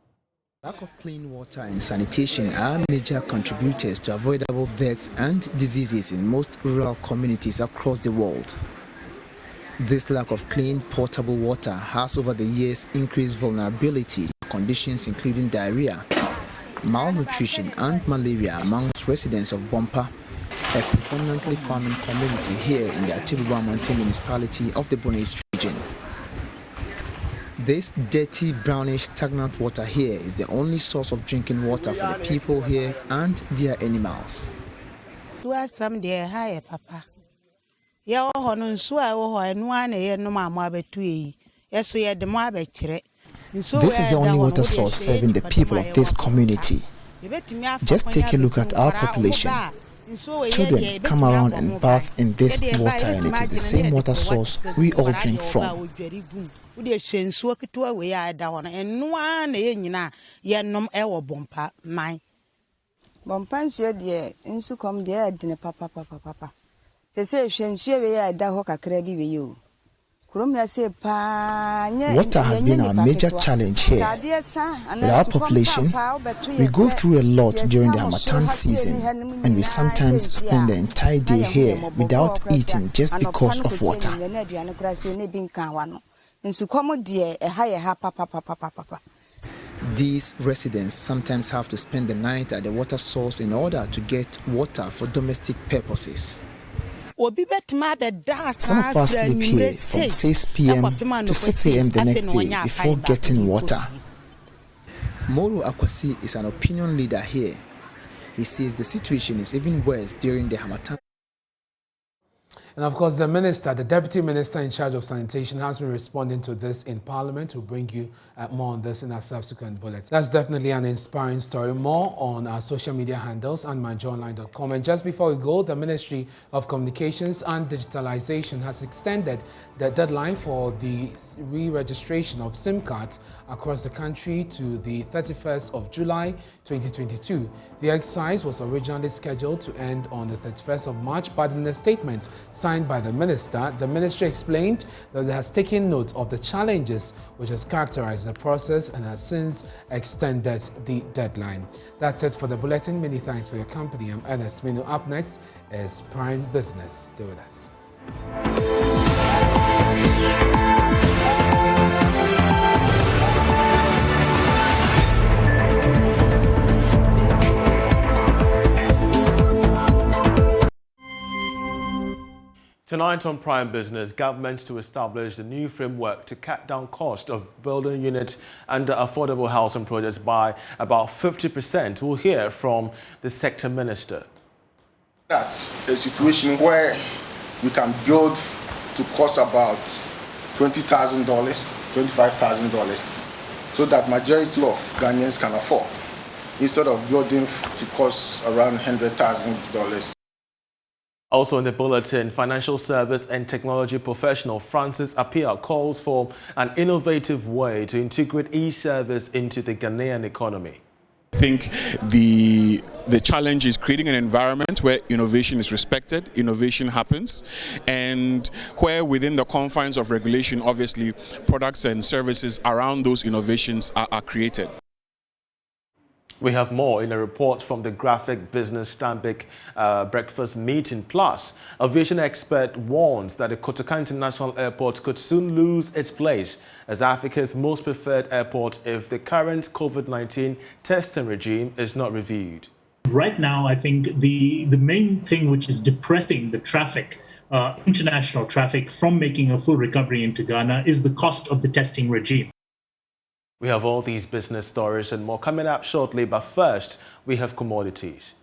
Lack of clean water and sanitation are major contributors to avoidable deaths and diseases in most rural communities across the world. This lack of clean, portable water has over the years increased vulnerability to conditions including diarrhea, malnutrition and malaria amongst residents of Bompa, a predominantly farming community here in the Atebubu-Amante municipality of the Bono East region. This dirty, brownish, stagnant water here is the only source of drinking water for the people here and their animals. This is the only water source serving the people of this community. Just take a look at our population. Children come around and bath in this water, and it is the same water source we all drink from. Water has been our major challenge here. With our population, we go through a lot during the Harmattan season, and we sometimes spend the entire day here without eating just because of water. These residents sometimes have to spend the night at the water source in order to get water for domestic purposes. Some of us sleep here from 6 p.m. to 6 a.m. the next day before getting water. Moro Akwasi is an opinion leader here. He says the situation is even worse during the Harmattan. And of course, the Deputy Minister in charge of sanitation has been responding to this in Parliament. We'll bring you more on this in our subsequent bullets. That's definitely an inspiring story. More on our social media handles and myjoyonline.com. And just before we go, the Ministry of Communications and Digitalization has extended the deadline for the re-registration of SIM cards across the country to the 31st of July 2022. The exercise was originally scheduled to end on the 31st of March, but in a statement signed by the minister, the ministry explained that it has taken note of the challenges which has characterized the process and has since extended the deadline. That's it for the bulletin. Many thanks for your company. I'm Ernest Minu. Up next is Prime Business. Stay with us. Tonight on Prime Business, government to establish a new framework to cut down cost of building units under affordable housing projects by about 50%. We'll hear from the sector minister. That's a situation where we can build to cost about $20,000, $25,000, so that majority of Ghanaians can afford, instead of building to cost around $100,000. Also in the bulletin, financial service and technology professional Francis Appiah calls for an innovative way to integrate e-service into the Ghanaian economy. I think the challenge is creating an environment where innovation is respected, innovation happens, and where within the confines of regulation, obviously, products and services around those innovations are created. We have more in a report from the Graphic Business Stanbic breakfast meeting. Plus, aviation expert warns that the Kotoka International Airport could soon lose its place as Africa's most preferred airport if the current COVID-19 testing regime is not reviewed. Right now, I think the main thing which is depressing the traffic, international traffic, from making a full recovery into Ghana is the cost of the testing regime. We have all these business stories and more coming up shortly, but first, we have commodities.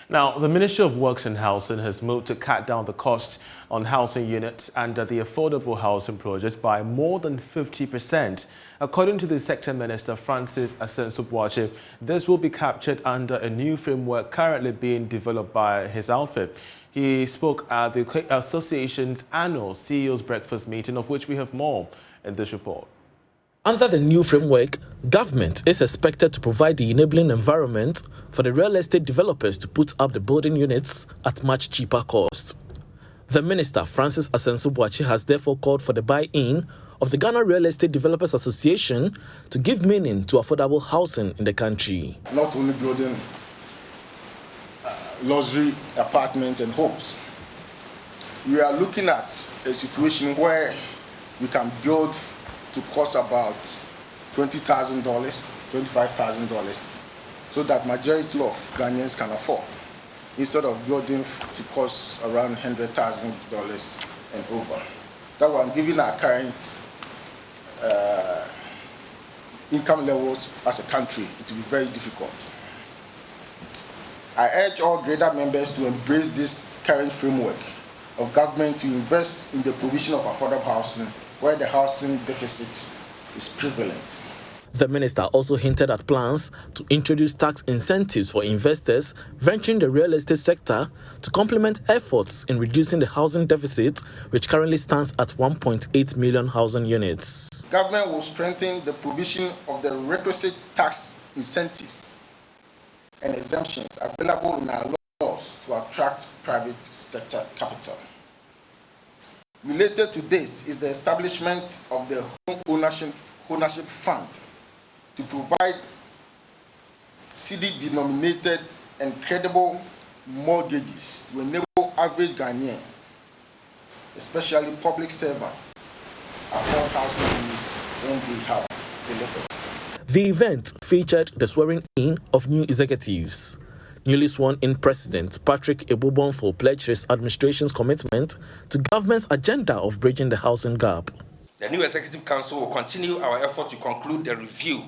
Now, the Ministry of Works and Housing has moved to cut down the cost on housing units under the affordable housing project by more than 50%. According to the Sector Minister, Francis Assin, this will be captured under a new framework currently being developed by his outfit. He spoke at the association's annual CEO's breakfast meeting, of which we have more in this report. Under the new framework, government is expected to provide the enabling environment for the real estate developers to put up the building units at much cheaper cost. The minister, Francis Assin, has therefore called for the buy-in of the Ghana Real Estate Developers Association to give meaning to affordable housing in the country. Not only building luxury apartments and homes. We are looking at a situation where we can build to cost about $20,000, $25,000, so that majority of Ghanaians can afford, instead of building to cost around $100,000 and over. That one, given our current income levels as a country, it will be very difficult. I urge all greater members to embrace this current framework of government to invest in the provision of affordable housing where the housing deficit is prevalent. The minister also hinted at plans to introduce tax incentives for investors venturing the real estate sector to complement efforts in reducing the housing deficit, which currently stands at 1.8 million housing units. Government will strengthen the provision of the requisite tax incentives and exemptions available in our laws to attract private sector capital. Related to this is the establishment of the Home Ownership Fund to provide CD-denominated and credible mortgages to enable average Ghanaians, especially public servants, afford housing needs when they have delivered. The event featured the swearing-in of new executives. Newly sworn-in President Patrick Ebubonfo pledged his administration's commitment to government's agenda of bridging the housing gap. The new Executive Council will continue our effort to conclude the review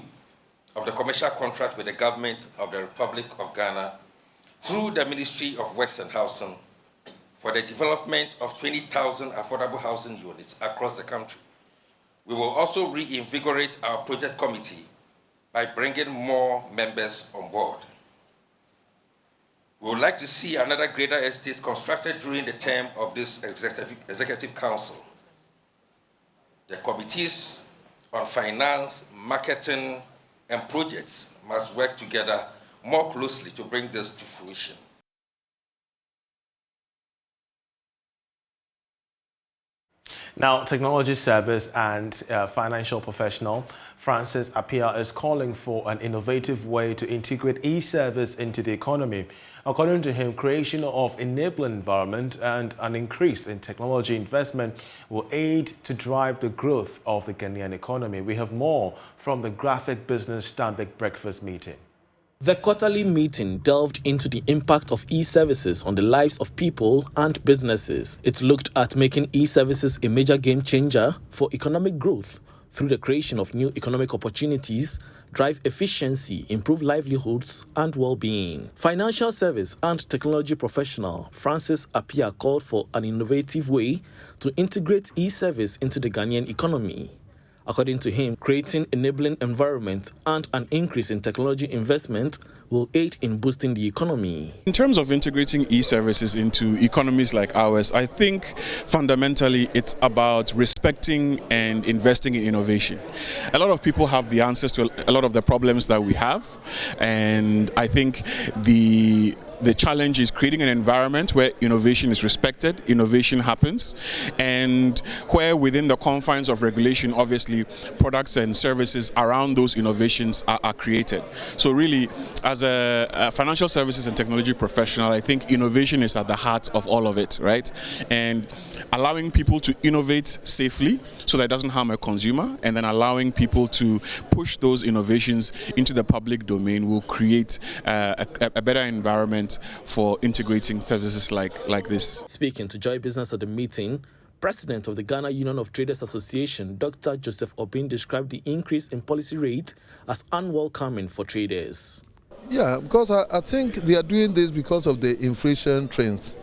of the commercial contract with the government of the Republic of Ghana through the Ministry of Works and Housing for the development of 20,000 affordable housing units across the country. We will also reinvigorate our project committee by bringing more members on board. We would like to see another greater estate constructed during the term of this Executive Council. The committees on finance, marketing, and projects must work together more closely to bring this to fruition. Now, technology service and financial professional Francis Appiah is calling for an innovative way to integrate e-service into the economy. According to him, creation of enabling environment and an increase in technology investment will aid to drive the growth of the Ghanaian economy. We have more from the Graphic Business Stanbic Breakfast meeting. The quarterly meeting delved into the impact of e-services on the lives of people and businesses. It looked at making e-services a major game changer for economic growth through the creation of new economic opportunities, drive efficiency, improve livelihoods and well-being. Financial service and technology professional Francis Appiah called for an innovative way to integrate e-service into the Ghanaian economy. According to him, creating enabling environment and an increase in technology investment will aid in boosting the economy. In terms of integrating e-services into economies like ours, I think fundamentally it's about respecting and investing in innovation. A lot of people have the answers to a lot of the problems that we have, and I think the challenge is creating an environment where innovation is respected, innovation happens, and where within the confines of regulation, obviously, products and services around those innovations are created. So really, as a financial services and technology professional, I think innovation is at the heart of all of it, right? And allowing people to innovate safely so that it doesn't harm a consumer, and then allowing people to push those innovations into the public domain will create a better environment for integrating services like this. Speaking to Joy Business at the meeting, President of the Ghana Union of Traders Association, Dr. Joseph Obin, described the increase in policy rate as unwelcoming for traders. Yeah, because I think they are doing this because of the inflation trends.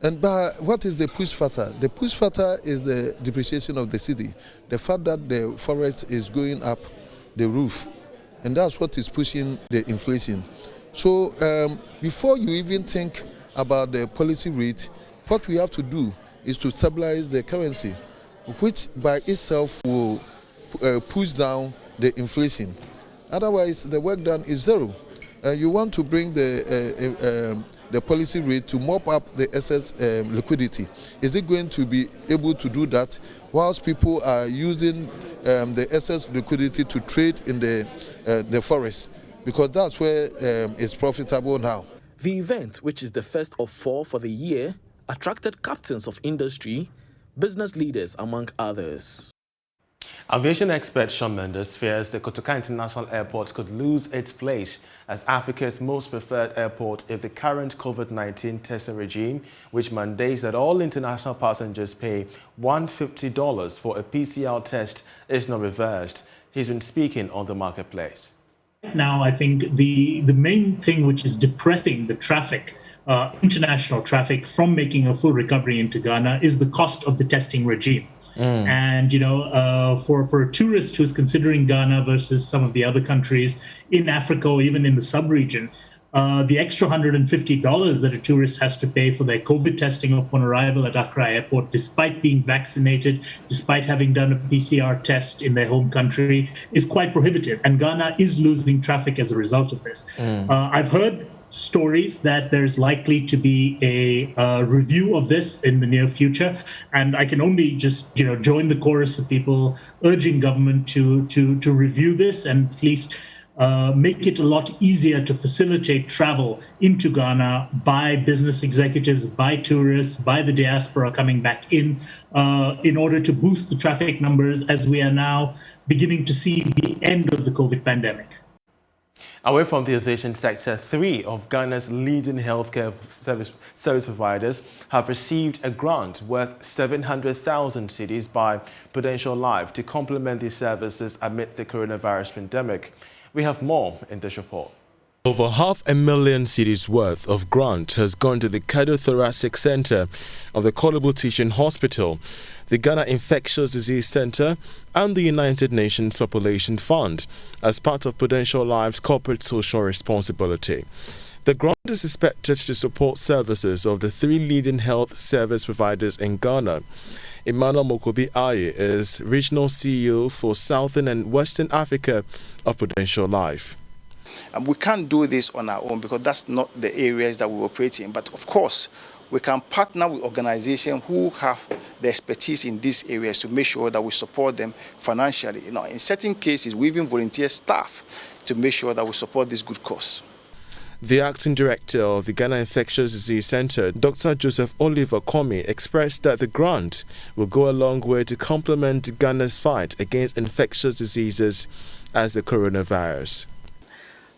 And what is the push factor? The push factor is the depreciation of the city. The fact that the forest is going up the roof. And that's what is pushing the inflation. So before you even think about the policy rate, what we have to do is to stabilize the currency, which by itself will push down the inflation. Otherwise, the work done is zero. You want to bring the policy rate to mop up the excess liquidity. Is it going to be able to do that whilst people are using the excess liquidity to trade in the forest? Because that's where it's profitable now. The event, which is the first of 4 for the year, attracted captains of industry, business leaders, among others. Aviation expert Sean Mendes fears the Kotoka International Airport could lose its place as Africa's most preferred airport if the current COVID-19 testing regime, which mandates that all international passengers pay $150 for a PCR test, is not reversed. He's been speaking on the marketplace. Now, I think the main thing which is depressing the traffic, international traffic, from making a full recovery into Ghana is the cost of the testing regime. And, you know, for a tourist who's considering Ghana versus some of the other countries in Africa or even in the sub-region, the extra $150 that a tourist has to pay for their COVID testing upon arrival at Accra Airport, despite being vaccinated, despite having done a PCR test in their home country, is quite prohibitive. And Ghana is losing traffic as a result of this. I've heard stories that there's likely to be a review of this in the near future, and I can only just join the chorus of people urging government to review this and at least make it a lot easier to facilitate travel into Ghana by business executives, by tourists, by the diaspora coming back in order to boost the traffic numbers as we are now beginning to see the end of the COVID pandemic. Away from the aviation sector, 3 of Ghana's leading healthcare service providers have received a grant worth 700,000 cedis by Prudential Life to complement these services amid the coronavirus pandemic. We have more in this report. Over 500,000 cedis worth of grant has gone to the Cardiothoracic Center of the Kolaba Teaching Hospital, the Ghana Infectious Disease Center, and the United Nations Population Fund as part of Prudential Life's corporate social responsibility. The grant is expected to support services of the 3 leading health service providers in Ghana. Emmanuel Mokobi Aye is Regional CEO for Southern and Western Africa of Prudential Life. We can't do this on our own because that's not the areas that we operate in. But of course, we can partner with organizations who have the expertise in these areas to make sure that we support them financially. You know, in certain cases, we even volunteer staff to make sure that we support this good cause. The acting director of the Ghana Infectious Disease Center, Dr. Joseph Oliver Komi, expressed that the grant will go a long way to complement Ghana's fight against infectious diseases as the coronavirus.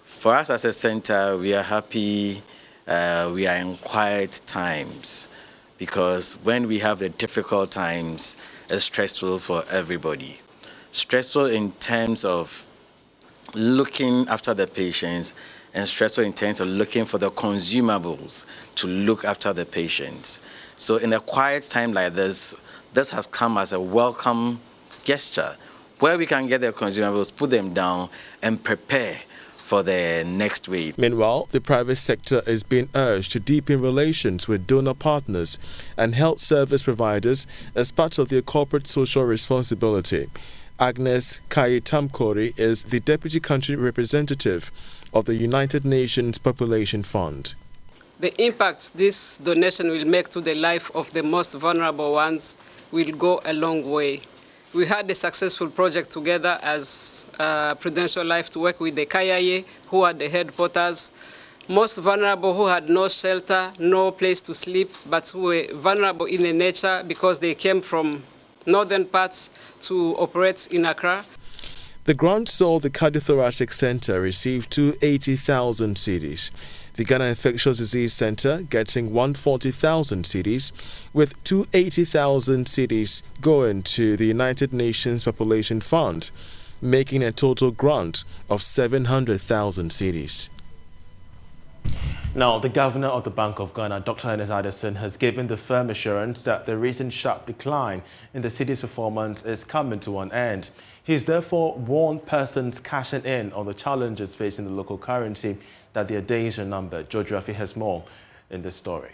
For us as a center, we are happy we are in quiet times, because when we have the difficult times, it's stressful for everybody. Stressful in terms of looking after the patients, and stressful in terms of looking for the consumables to look after the patients. So in a quiet time like this has come as a welcome gesture, where we can get the consumables, put them down, and prepare for the next wave. Meanwhile, the private sector is being urged to deepen relations with donor partners and health service providers as part of their corporate social responsibility. Agnes Kayi-Tamkori is the Deputy Country Representative of the United Nations Population Fund. The impacts this donation will make to the life of the most vulnerable ones will go a long way. We had a successful project together as Prudential Life to work with the Kayaye, who are the headquarters, most vulnerable, who had no shelter, no place to sleep, but who were vulnerable in the nature because they came from northern parts to operate in Accra. The grant saw the Cardiothoracic Center receive 280,000 cedis. The Ghana Infectious Disease Center getting 140,000 cedis, with 280,000 cedis going to the United Nations Population Fund, making a total grant of 700,000 cedis. Now, the governor of the Bank of Ghana, Dr. Ernest Addison, has given the firm assurance that the recent sharp decline in the city's performance is coming to an end. He's therefore warned persons cashing in on the challenges facing the local currency that their days are numbered. George Rafi has more in this story.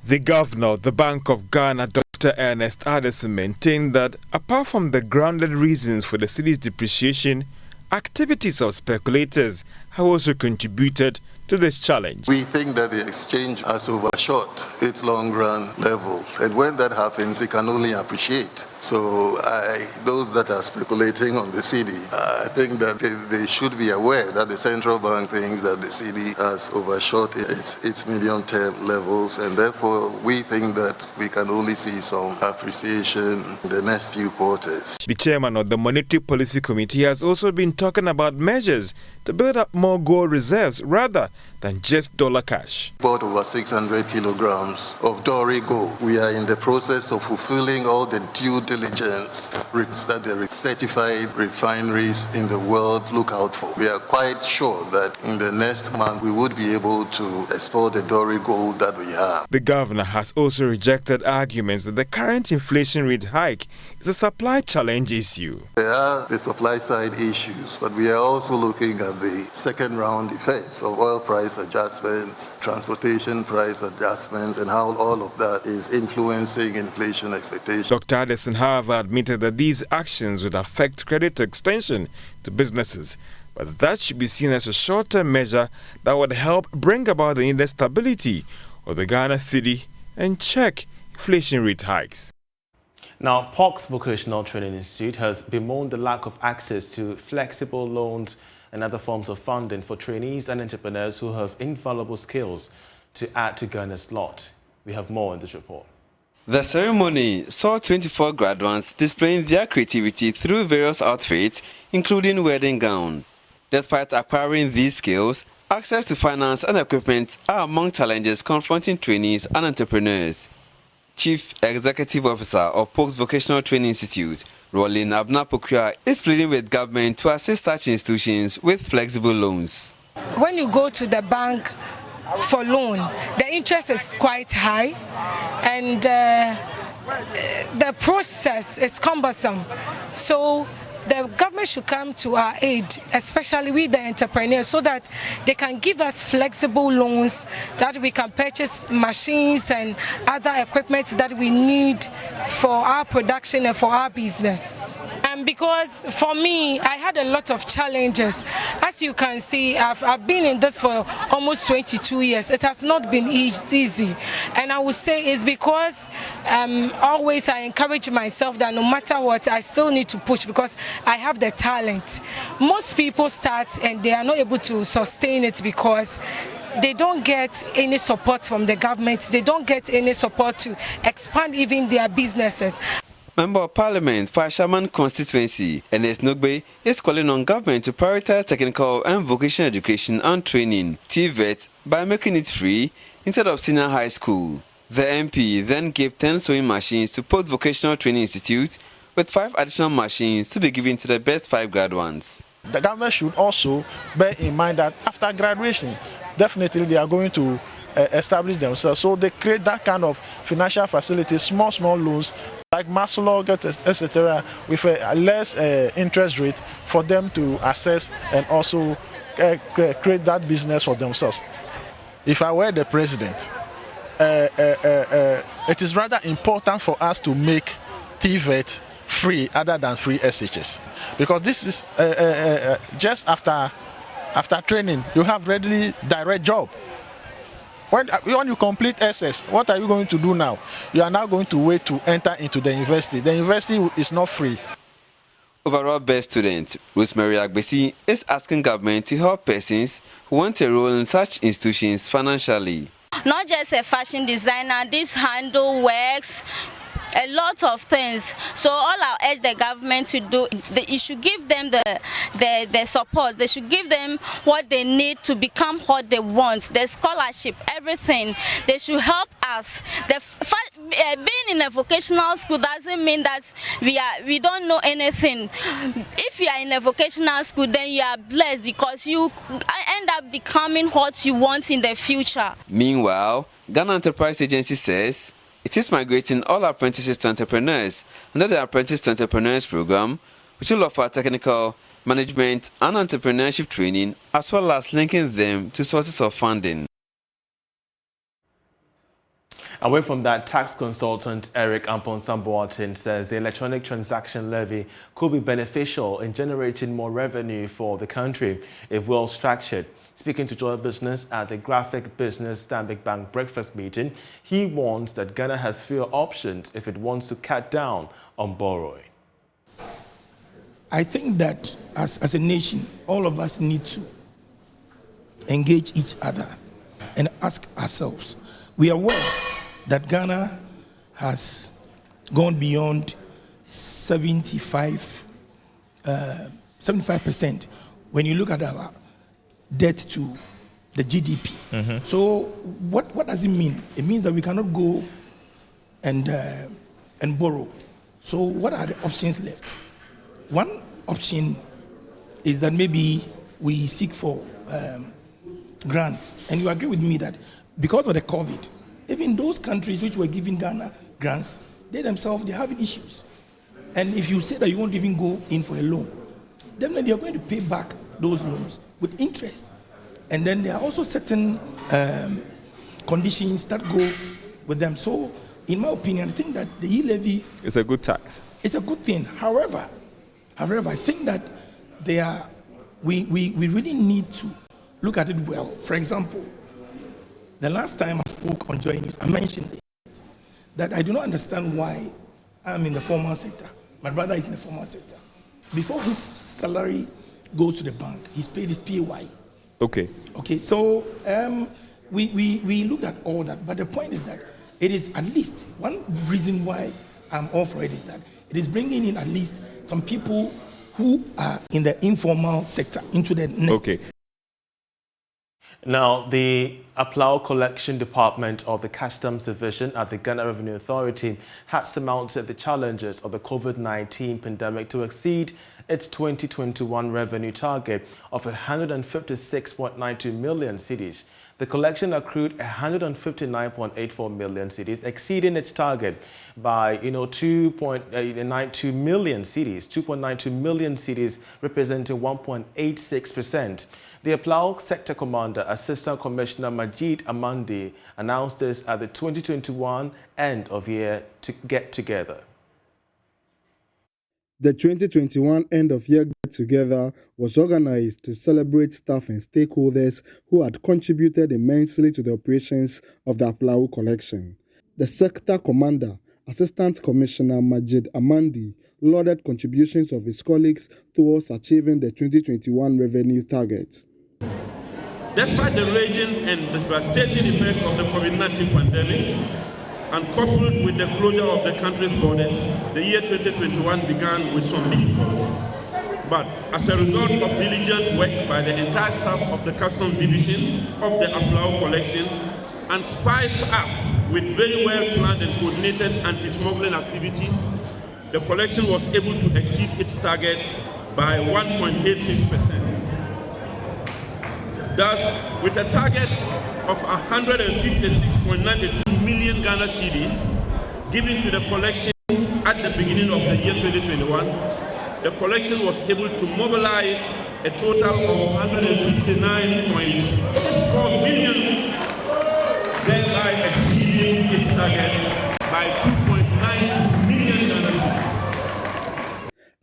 The governor of the Bank of Ghana, Dr. Ernest Addison, maintained that apart from the grounded reasons for the city's depreciation, activities of speculators have also contributed to this challenge. We think that the exchange has overshot its long-run level, and when that happens, it can only appreciate. So those that are speculating on the cedi, I think that they should be aware that the central bank thinks that the cedi has overshot its medium-term levels, and therefore we think that we can only see some appreciation in the next few quarters. The chairman of the Monetary Policy Committee has also been talking about measures to build up more gold reserves rather than just dollar cash. Bought over 600 kilograms of Dory gold. We are in the process of fulfilling all the due diligence that the certified refineries in the world look out for. We are quite sure that in the next month we would be able to export the Dory gold that we have. The governor has also rejected arguments that the current inflation rate hike is a supply challenge issue. There are the supply side issues, but we are also looking at the second round effects of oil price adjustments, transportation price adjustments, and how all of that is influencing inflation expectations. Dr. Addison, however, admitted that these actions would affect credit extension to businesses, but that should be seen as a short-term measure that would help bring about the needed stability of the Ghana cedi and check inflation rate hikes. Now, POC's Vocational Training Institute has bemoaned the lack of access to flexible loans and other forms of funding for trainees and entrepreneurs who have invaluable skills to add to Ghana's lot. We have more in this report. The ceremony saw 24 graduates displaying their creativity through various outfits, including wedding gown. Despite acquiring these skills, access to finance and equipment are among challenges confronting trainees and entrepreneurs. Chief Executive Officer of POC's Vocational Training Institute, Rolin Abnapokua, is pleading with government to assist such institutions with flexible loans. When you go to the bank for loan, the interest is quite high, and the process is cumbersome. So the government should come to our aid, especially with the entrepreneurs, so that they can give us flexible loans that we can purchase machines and other equipment that we need for our production and for our business. And because for me, I had a lot of challenges. As you can see, I've been in this for almost 22 years. It has not been easy. And I would say it's because always I encourage myself that no matter what, I still need to push because I have the talent. Most people start and they are not able to sustain it because they don't get any support from the government. They don't get any support to expand even their businesses. Member of Parliament for Ashaman constituency, Ernest Nogbe, is calling on government to prioritize technical and vocational education and training, TVET, by making it free instead of senior high school. The MP then gave 10 sewing machines to POC's Vocational Training Institute, with 5 additional machines to be given to the best 5 graduates. The government should also bear in mind that after graduation, definitely they are going to establish themselves. So they create that kind of financial facilities, small loans, like Maslog, etc., with a less interest rate for them to access and also create that business for themselves. If I were the president, it is rather important for us to make TVET free other than free SHS, because this is just after training you have readily direct job. When you complete SS, what are you going to do now? You are now going to wait to enter into the university. The university is not free. Overall best student Rosemary Agbesi is asking government to help persons who want to enroll in such institutions financially. Not just a fashion designer, this handle works, a lot of things. So all I urge the government to do, they should give them the support. They should give them what they need to become what they want. The scholarship, everything. They should help us. Being in a vocational school doesn't mean that we don't know anything. If you are in a vocational school, then you are blessed because you end up becoming what you want in the future. Meanwhile, Ghana Enterprise Agency says it is migrating all apprentices to entrepreneurs under the Apprentice to Entrepreneurs program, which will offer technical, management and entrepreneurship training, as well as linking them to sources of funding. Away from that, tax consultant Eric Amponsah-Boateng says the electronic transaction levy could be beneficial in generating more revenue for the country if well structured. Speaking to Joy Business at the Graphic Business Stanbic Bank breakfast meeting, he warns that Ghana has fewer options if it wants to cut down on borrowing. I think that as a nation, all of us need to engage each other and ask ourselves. We are aware that Ghana has gone beyond 75% when you look at our debt to the GDP. So what does it mean? It means that we cannot go and borrow. So what are the options left? One option is that maybe we seek for grants. And you agree with me that because of the COVID, even those countries which were giving Ghana grants, they themselves, they're having issues. And if you say that you won't even go in for a loan, definitely you're going to pay back those loans with interest. And then there are also certain conditions that go with them. So, in my opinion, I think that the e-levy... It's a good tax. It's a good thing. However, I think that we really need to look at it well. For example, the last time I spoke on Joy News, I mentioned it, that I do not understand why I'm in the formal sector. My brother is in the formal sector. Before his salary goes to the bank, he's paid his PAYE. Okay. Okay, so we looked at all that, but the point is that it is at least one reason why I'm all for it is that it is bringing in at least some people who are in the informal sector into the net. Okay. Now, the Aplau Collection Department of the Customs Division at the Ghana Revenue Authority has surmounted the challenges of the COVID-19 pandemic to exceed its 2021 revenue target of 156.92 million cedis. The collection accrued 159.84 million cedis, exceeding its target by 2.92 million cedis, 2.92 million cedis, representing 1.86%. The Aplau Sector Commander, Assistant Commissioner Majid Amandi, announced this at the 2021 end-of-year get-together. The 2021 end-of-year get-together was organized to celebrate staff and stakeholders who had contributed immensely to the operations of the Aplau collection. The sector commander, Assistant Commissioner Majid Amandi, lauded contributions of his colleagues towards achieving the 2021 revenue target. Despite the raging and devastating effects of the COVID-19 pandemic, and coupled with the closure of the country's borders, the year 2021 began with some difficulty. But as a result of diligent work by the entire staff of the Customs Division of the Aplau collection, and spiced up with very well planned and coordinated anti-smuggling activities, the collection was able to exceed its target by 1.86%. Thus, with a target of 156.92 million Ghana cedis given to the collection at the beginning of the year 2021, the collection was able to mobilize a total of 159.84 million, thereby exceeding its target by 2.9 million Ghana cedis.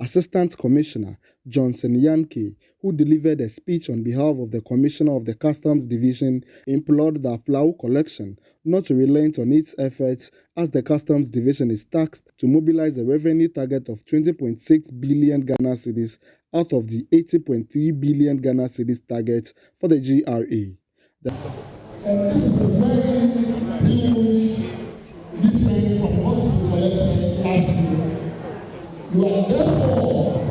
Assistant Commissioner Johnson Yankee, who delivered a speech on behalf of the Commissioner of the Customs Division, implored the Aplau collection not to relent on its efforts as the Customs Division is tasked to mobilize a revenue target of 20.6 billion Ghana cedis out of the 80.3 billion Ghana cedis target for the GRA. This is a very huge difference from what we collected last year. You are therefore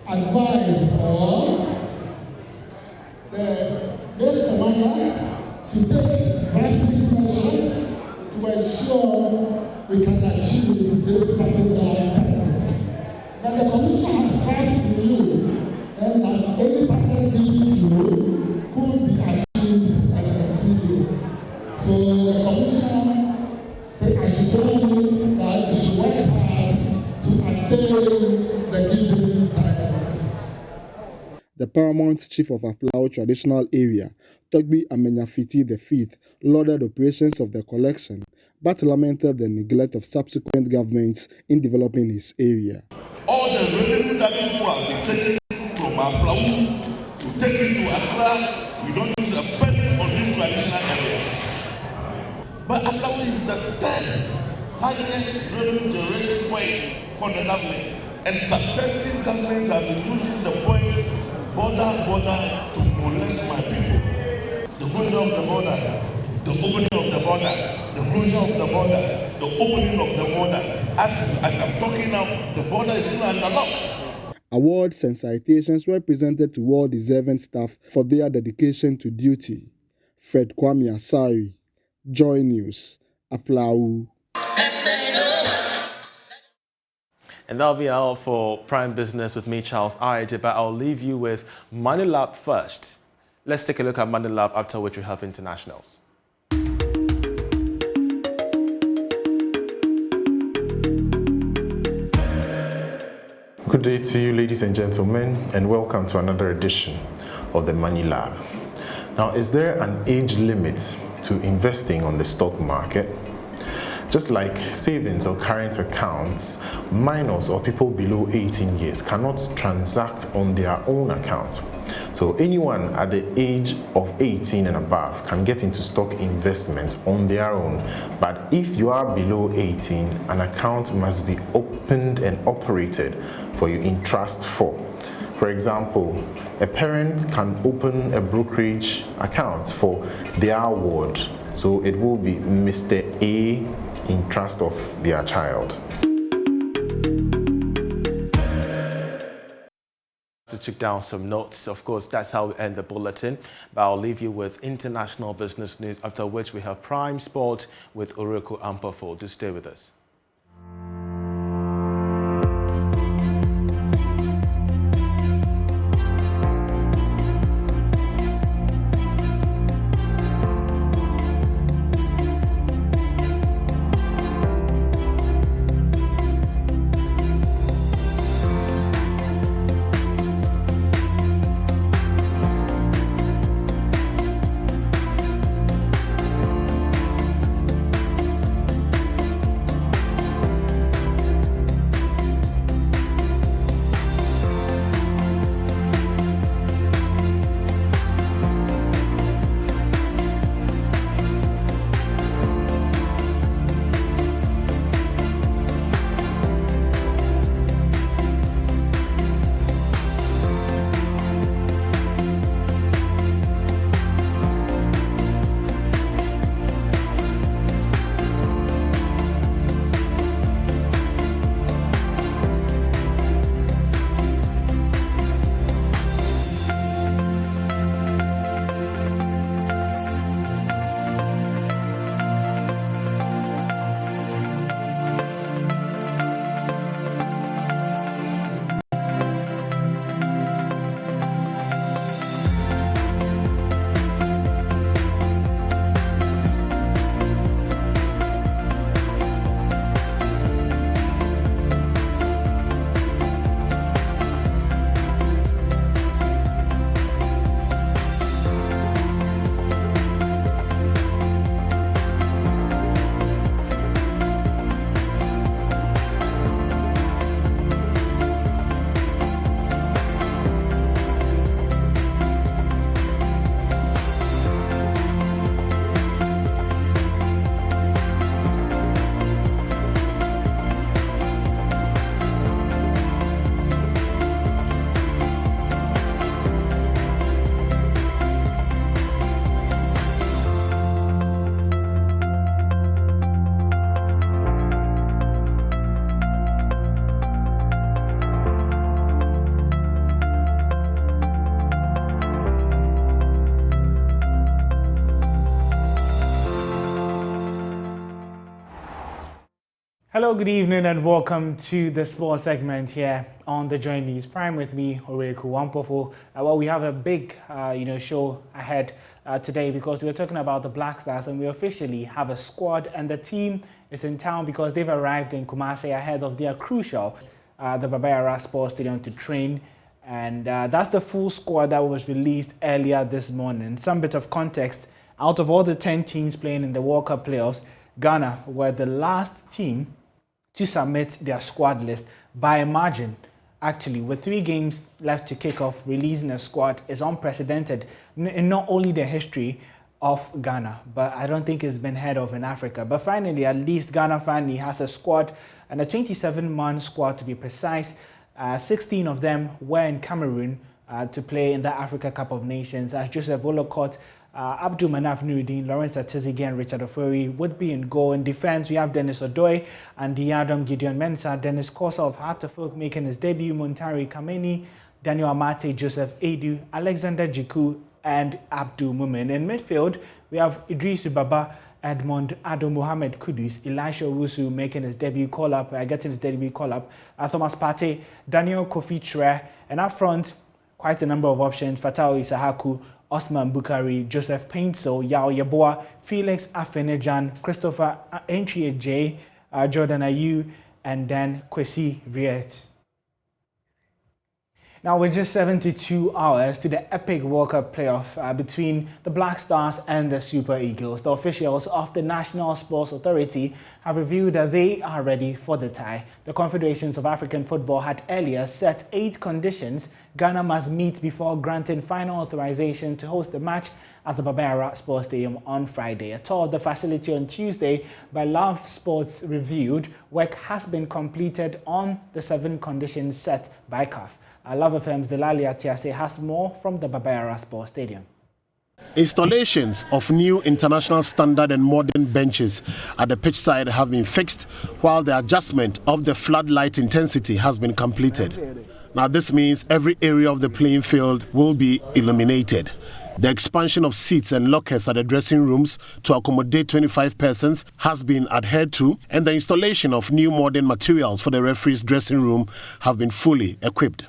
advised on this commander to take drastic measures to ensure we can achieve this particular target. That the Commission has trust in you and that any target given to you could be achieved and exceeded. So the Commission, I should tell you that you should work hard to attain the given targets. The Paramount Chief of Aplau Traditional Area, Togbi Amenyafiti V lauded operations of the collection, but lamented the neglect of subsequent governments in developing his area. All the revenue that people have been taking from Aflawu to take it to Accra, we don't use a penny on this traditional area. But Aflawu is the third highest revenue generation point for the government. And successive governments have been using the point border to molest my people. The closure of the border, the opening of the border, the closure of the border, the opening of the border. As I'm talking now, the border is still under lock. Awards and citations were presented to well-deserving staff for their dedication to duty. Fred Kwame Asari, Joy News, Aflawu. And that'll be all for Prime Business with me, Charles Ayede, but I'll leave you with Money Lab first. Let's take a look at Money Lab, after which we have internationals. Good day to you, ladies and gentlemen, and welcome to another edition of the Money Lab. Now, is there an age limit to investing on the stock market? Just like savings or current accounts, minors or people below 18 years cannot transact on their own account. So anyone at the age of 18 and above can get into stock investments on their own. But if you are below 18, an account must be opened and operated for you in trust for. For example, a parent can open a brokerage account for their ward. So it will be Mr. A in trust of their child. To take down some notes. Of course, that's how we end the bulletin. But I'll leave you with international business news, after which we have Prime Sport with Oreku Ampafo. Do stay with us. Hello, good evening, and welcome to the sports segment here on the Joint News Prime with me, Oreku Ampafo. Well, we have a big, show ahead today because we're talking about the Black Stars, and we officially have a squad, and the team is in town because they've arrived in Kumasi ahead of their crucial, the Baba Yara Sports Stadium to train And that's the full squad that was released earlier this morning. Some bit of context, out of all the 10 teams playing in the World Cup playoffs, Ghana were the last team to submit their squad list by a margin. Actually, with 3 games left to kick off, releasing a squad is unprecedented in not only the history of Ghana, but I don't think it's been heard of in Africa. But finally, at least Ghana finally has a squad, and a 27-man squad to be precise. 16 of them were in Cameroon to play in the Africa Cup of Nations, as Joseph Olokot, Abdul Manaf Nuruddin, Lawrence Atizigi and Richard Ofori would be in goal. In defense, we have Dennis Odoi and Diadom Gideon Mensah, Dennis Kosa of Heart of Oak making his debut, Muntari Kameni, Daniel Amate, Joseph Edu, Alexander Jiku, and Abdul Mumin. In midfield, we have Idrisu Baba, Edmond Ado Mohamed Kudus, Elisha Owusu making his debut call-up, Thomas Partey, Daniel Kofi Tre, and up front, quite a number of options, Fatau Isahaku, Osman Bukari, Joseph Paintsel, Yao Yeboah, Felix Afenejan, Christopher Entry J, Jordan Ayew, and then Kwesi Riet. Now, with just 72 hours to the epic World Cup playoff between the Black Stars and the Super Eagles, the officials of the National Sports Authority have revealed that they are ready for the tie. The Confederations of African Football had earlier set 8 conditions Ghana must meet before granting final authorization to host the match at the Baba Sports Stadium on Friday. A tour of the facility on Tuesday by Love Sports reviewed work has been completed on the 7 conditions set by CAF. Love FM's Delali Atiase has more from the Baba Sports Stadium. Installations of new international standard and modern benches at the pitch side have been fixed, while the adjustment of the floodlight intensity has been completed. Now this means every area of the playing field will be illuminated. The expansion of seats and lockers at the dressing rooms to accommodate 25 persons has been adhered to, and the installation of new modern materials for the referee's dressing room have been fully equipped.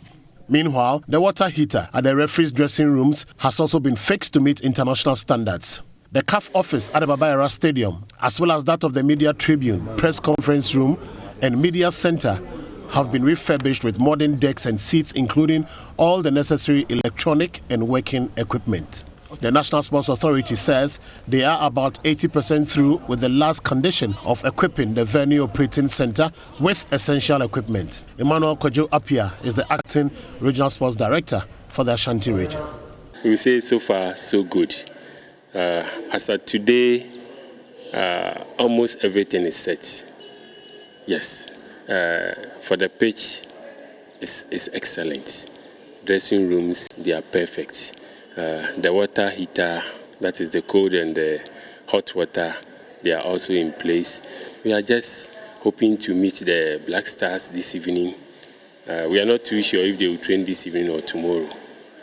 Meanwhile, the water heater at the referees' dressing rooms has also been fixed to meet international standards. The CAF office at the Baba Stadium, as well as that of the media tribune, press conference room, and media center, have been refurbished with modern decks and seats, including all the necessary electronic and working equipment. The National Sports Authority says they are about 80% through with the last condition of equipping the venue operating center with essential equipment. Emmanuel Kojo Apia is the acting regional sports director for the Ashanti region. We say so far so good. As of today, almost everything is set. Yes, for the pitch, it's excellent. Dressing rooms, they are perfect. The water heater, that is the cold and the hot water, they are also in place. We are just hoping to meet the Black Stars this evening. We are not too sure if they will train this evening or tomorrow,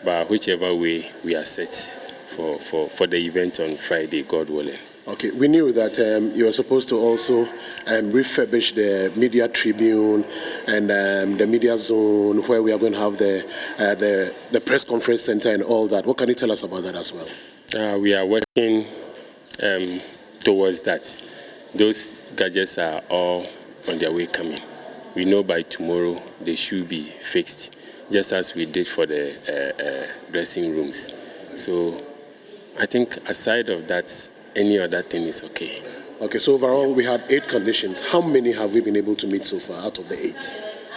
but whichever way, we are set for the event on Friday, God willing. Okay, we knew that you were supposed to also refurbish the media tribune and the media zone where we are going to have the press conference center and all that. What can you tell us about that as well? We are working towards that. Those gadgets are all on their way coming. We know by tomorrow they should be fixed, just as we did for the dressing rooms. So I think aside of that, any other thing is okay. Okay, so overall we had 8 conditions. How many have we been able to meet so far out of the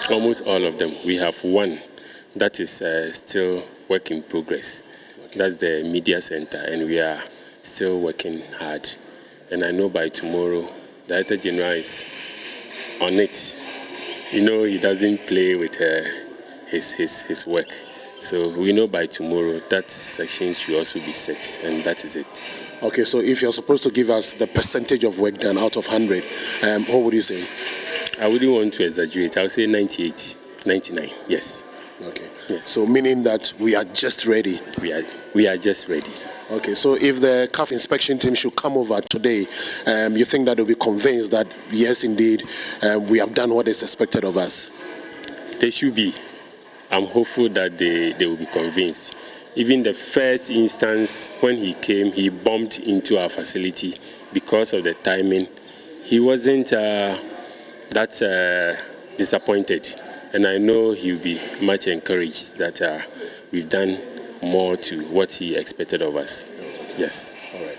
8? Almost all of them. We have 1 that is still work in progress. Okay. That's the media center, and we are still working hard. And I know by tomorrow, the Director General is on it. You know, he doesn't play with his work. So we know by tomorrow that section should also be set, and that is it. Okay, so if you're supposed to give us the percentage of work done out of 100, what would you say? I wouldn't want to exaggerate. I would say 98, 99, yes. Okay, yes. So meaning that we are just ready? We are just ready. Okay, so if the CAF inspection team should come over today, you think that they'll be convinced that, yes, indeed, we have done what is expected of us? They should be. I'm hopeful that they will be convinced. Even the first instance, when he came, he bumped into our facility because of the timing. He wasn't that disappointed. And I know he'll be much encouraged that we've done more to what he expected of us. Yes. All right.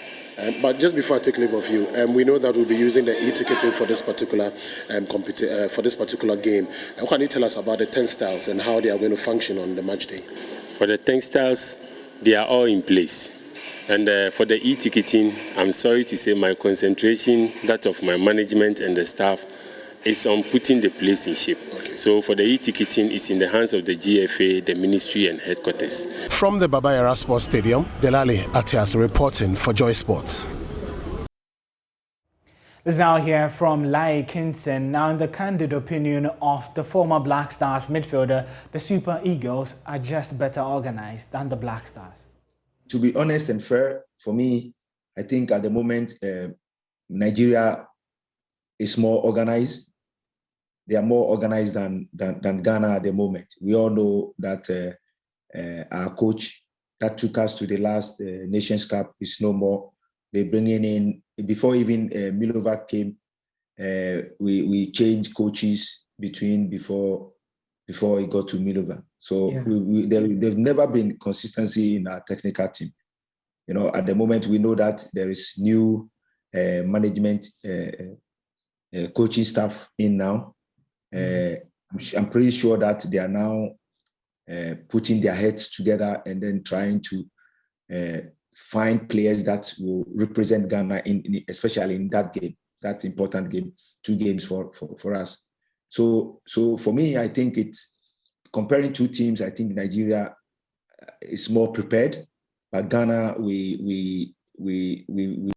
But just before I take leave of you, we know that we'll be using the e-ticketing for this particular game. Can you tell us about the turnstiles and how they are going to function on the match day? For the turnstiles, they are all in place. And for the e-ticketing, I'm sorry to say my concentration, that of my management and the staff, is on putting the place in shape. Okay. So for the e-ticketing, it's in the hands of the GFA, the ministry and headquarters. From the Baba Yara Sports Stadium, Delali Atias reporting for Joy Sports. Let's now hear from Lai Kinson. Now, in the candid opinion of the former Black Stars midfielder, the Super Eagles are just better organized than the Black Stars. To be honest and fair, for me, I think at the moment, Nigeria is more organized. They are more organized than Ghana at the moment. We all know that our coach that took us to the last Nations Cup is no more. They're bringing in, before even Milova came, we changed coaches before he got to Milova. So yeah. There's never been consistency in our technical team. You know, at the moment we know that there is new management coaching staff in now. I'm pretty sure that they are now putting their heads together and then trying to find players that will represent Ghana, especially in that game, that important game, 2 games for us. So for me, I think it's comparing 2 teams. I think Nigeria is more prepared, but Ghana we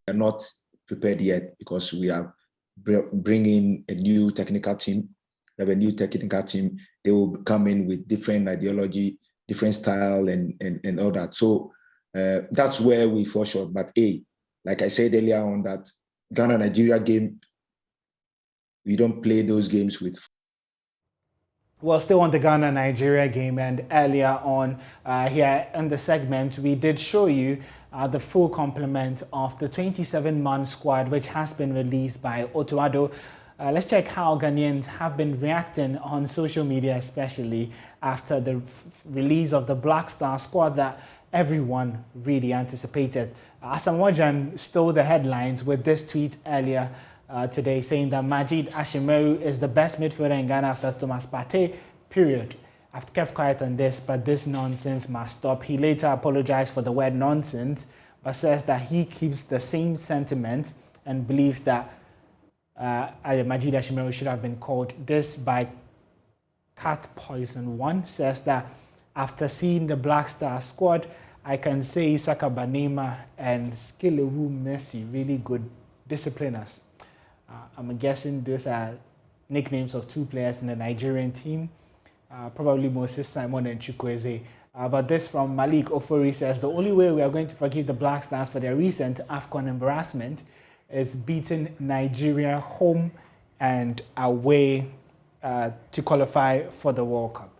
are not prepared yet because we are bringing a new technical team. We have a new technical team. They will come in with different ideology, different style, and all that. So that's where we fall short. But like I said earlier on, that Ghana-Nigeria game, we don't play those games with. Well, still on the Ghana-Nigeria game, and earlier on here in the segment, we did show you the full complement of the 27-man squad, which has been released by Otuado. Let's check how Ghanaians have been reacting on social media, especially after the release of the Black Star squad that everyone really anticipated. Asam Wajan stole the headlines with this tweet earlier today, saying that Majid Ashimeru is the best midfielder in Ghana after Thomas Partey, period. I've kept quiet on this, but this nonsense must stop. He later apologized for the word nonsense, but says that he keeps the same sentiment and believes that Majid Ashimeru should have been called this by Cat Poison 1. Says that after seeing the Black Star squad, I can say Isaka Banema and Skelewu Messi really good discipliners. I'm guessing those are nicknames of 2 players in the Nigerian team, probably Moses Simon and Chukwueze. But this from Malik Ofori says, the only way we are going to forgive the Black Stars for their recent AFCON embarrassment is beating Nigeria home and away to qualify for the World Cup.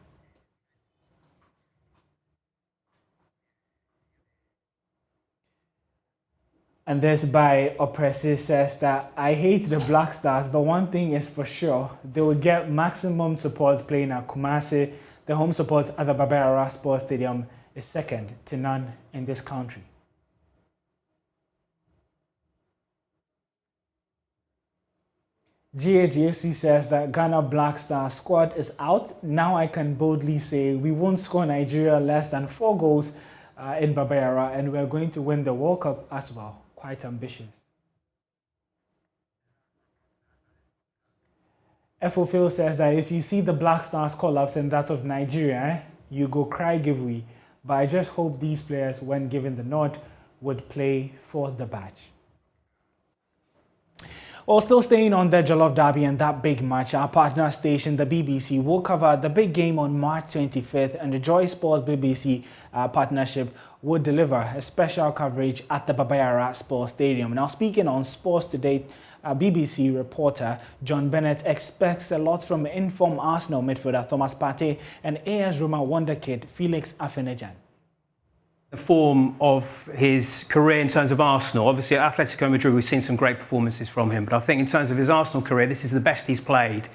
And this by Oppressive says that I hate the Black Stars, but one thing is for sure, they will get maximum support playing at Kumasi. The home support at the Baba Yara Sports Stadium is second to none in this country. GAGC says that Ghana Black Star squad is out. Now I can boldly say we won't score Nigeria less than 4 goals in Baba Yara, and we're going to win the World Cup as well. Quite ambitious. Efofil says that if you see the Black Stars collapse and that of Nigeria, you go cry give we. But I just hope these players, when given the nod, would play for the badge. Well, still staying on the Jollof Derby and that big match, our partner station, the BBC, will cover the big game on March 25th, and the Joy Sports BBC partnership would deliver a special coverage at the Baba Yara Sports Stadium. Now, speaking on Sports Today, BBC reporter John Bennett expects a lot from informed Arsenal midfielder Thomas Partey and AS Roma wonderkid Felix Afenejan. The form of his career in terms of Arsenal, obviously at Atletico Madrid we've seen some great performances from him, but I think in terms of his Arsenal career, this is the best he's played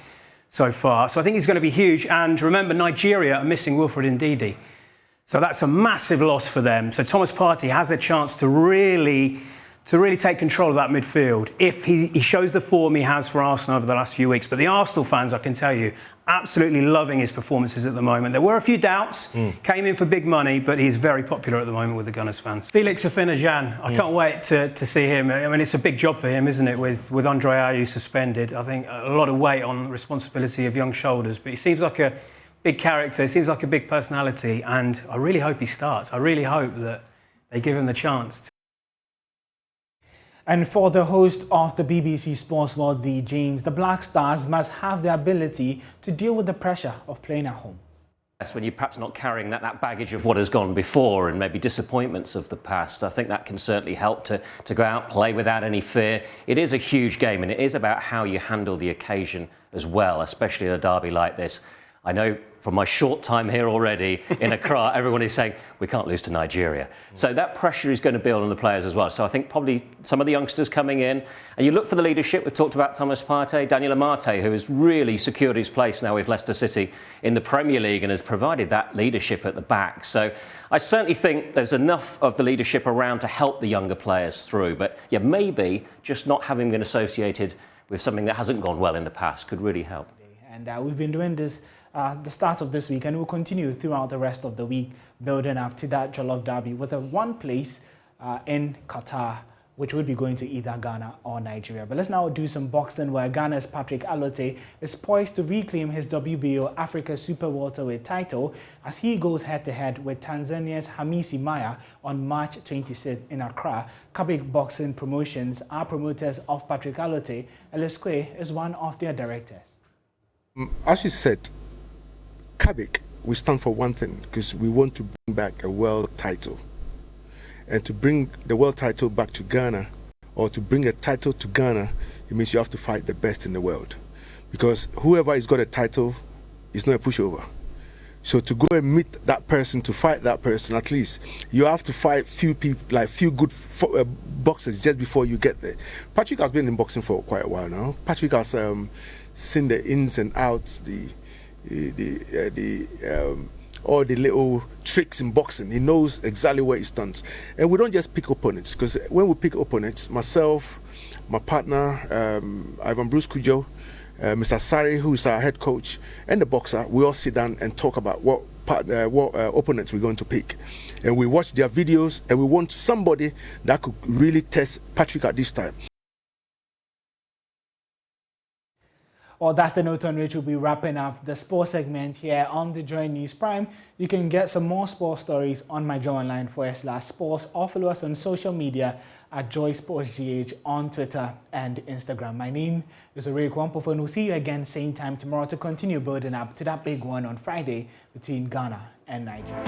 so far. So I think he's going to be huge. And remember, Nigeria are missing Wilfred Ndidi. So that's a massive loss for them. So Thomas Partey has a chance to really take control of that midfield if he shows the form he has for Arsenal over the last few weeks. But the Arsenal fans, I can tell you, absolutely loving his performances at the moment. There were a few doubts, came in for big money, but he's very popular at the moment with the Gunners fans. Felix Afena-Gyan, I can't wait to see him. I mean, it's a big job for him, isn't it, with Andre Ayew suspended. I think a lot of weight on the responsibility of young shoulders, but he seems like a big character, he seems like a big personality, and I really hope he starts. I really hope that they give him the chance. And for the host of the BBC Sports World, Lee James, the Black Stars must have the ability to deal with the pressure of playing at home. Yes, when you're perhaps not carrying that baggage of what has gone before and maybe disappointments of the past, I think that can certainly help to go out, play without any fear. It is a huge game, and it is about how you handle the occasion as well, especially in a derby like this. I know from my short time here already in Accra, everyone is saying we can't lose to Nigeria. So that pressure is going to build on the players as well. So I think probably some of the youngsters coming in, and you look for the leadership. We've talked about Thomas Partey, Daniel Amate, who has really secured his place now with Leicester City in the Premier League and has provided that leadership at the back. So I certainly think there's enough of the leadership around to help the younger players through. But yeah, maybe just not having been associated with something that hasn't gone well in the past could really help. And we've been doing this the start of this week, and we'll continue throughout the rest of the week, building up to that Jollof derby with a one place in Qatar, which would be going to either Ghana or Nigeria. But let's now do some boxing, where Ghana's Patrick Alote is poised to reclaim his WBO Africa Super Welterweight title as he goes head-to-head with Tanzania's Hamisi Maya on March 26th in Accra. Kabik Boxing Promotions are promoters of Patrick Alote, and Lesque is one of their directors. As you said, Kabik, we stand for one thing, because we want to bring back a world title. And to bring the world title back to Ghana, or to bring a title to Ghana, it means you have to fight the best in the world. Because whoever has got a title is not a pushover. So to go and meet that person, to fight that person, at least you have to fight few people, like few good boxers just before you get there. Patrick has been in boxing for quite a while now. Patrick has seen the ins and outs, all the little tricks in boxing. He knows exactly where he stands. And we don't just pick opponents, because when we pick opponents, myself, my partner, Ivan Bruce Kujo, Mr. Sari, who's our head coach, and the boxer, we all sit down and talk about what opponents we're going to pick. And we watch their videos, and we want somebody that could really test Patrick at this time. Well, that's the note on which we'll be wrapping up the sports segment here on the Joy News Prime. You can get some more sports stories on myjoyonline.com/sports, or follow us on social media at JoySportsGH on Twitter and Instagram. My name is Orey Kwampofo, and we'll see you again same time tomorrow to continue building up to that big one on Friday between Ghana and Nigeria.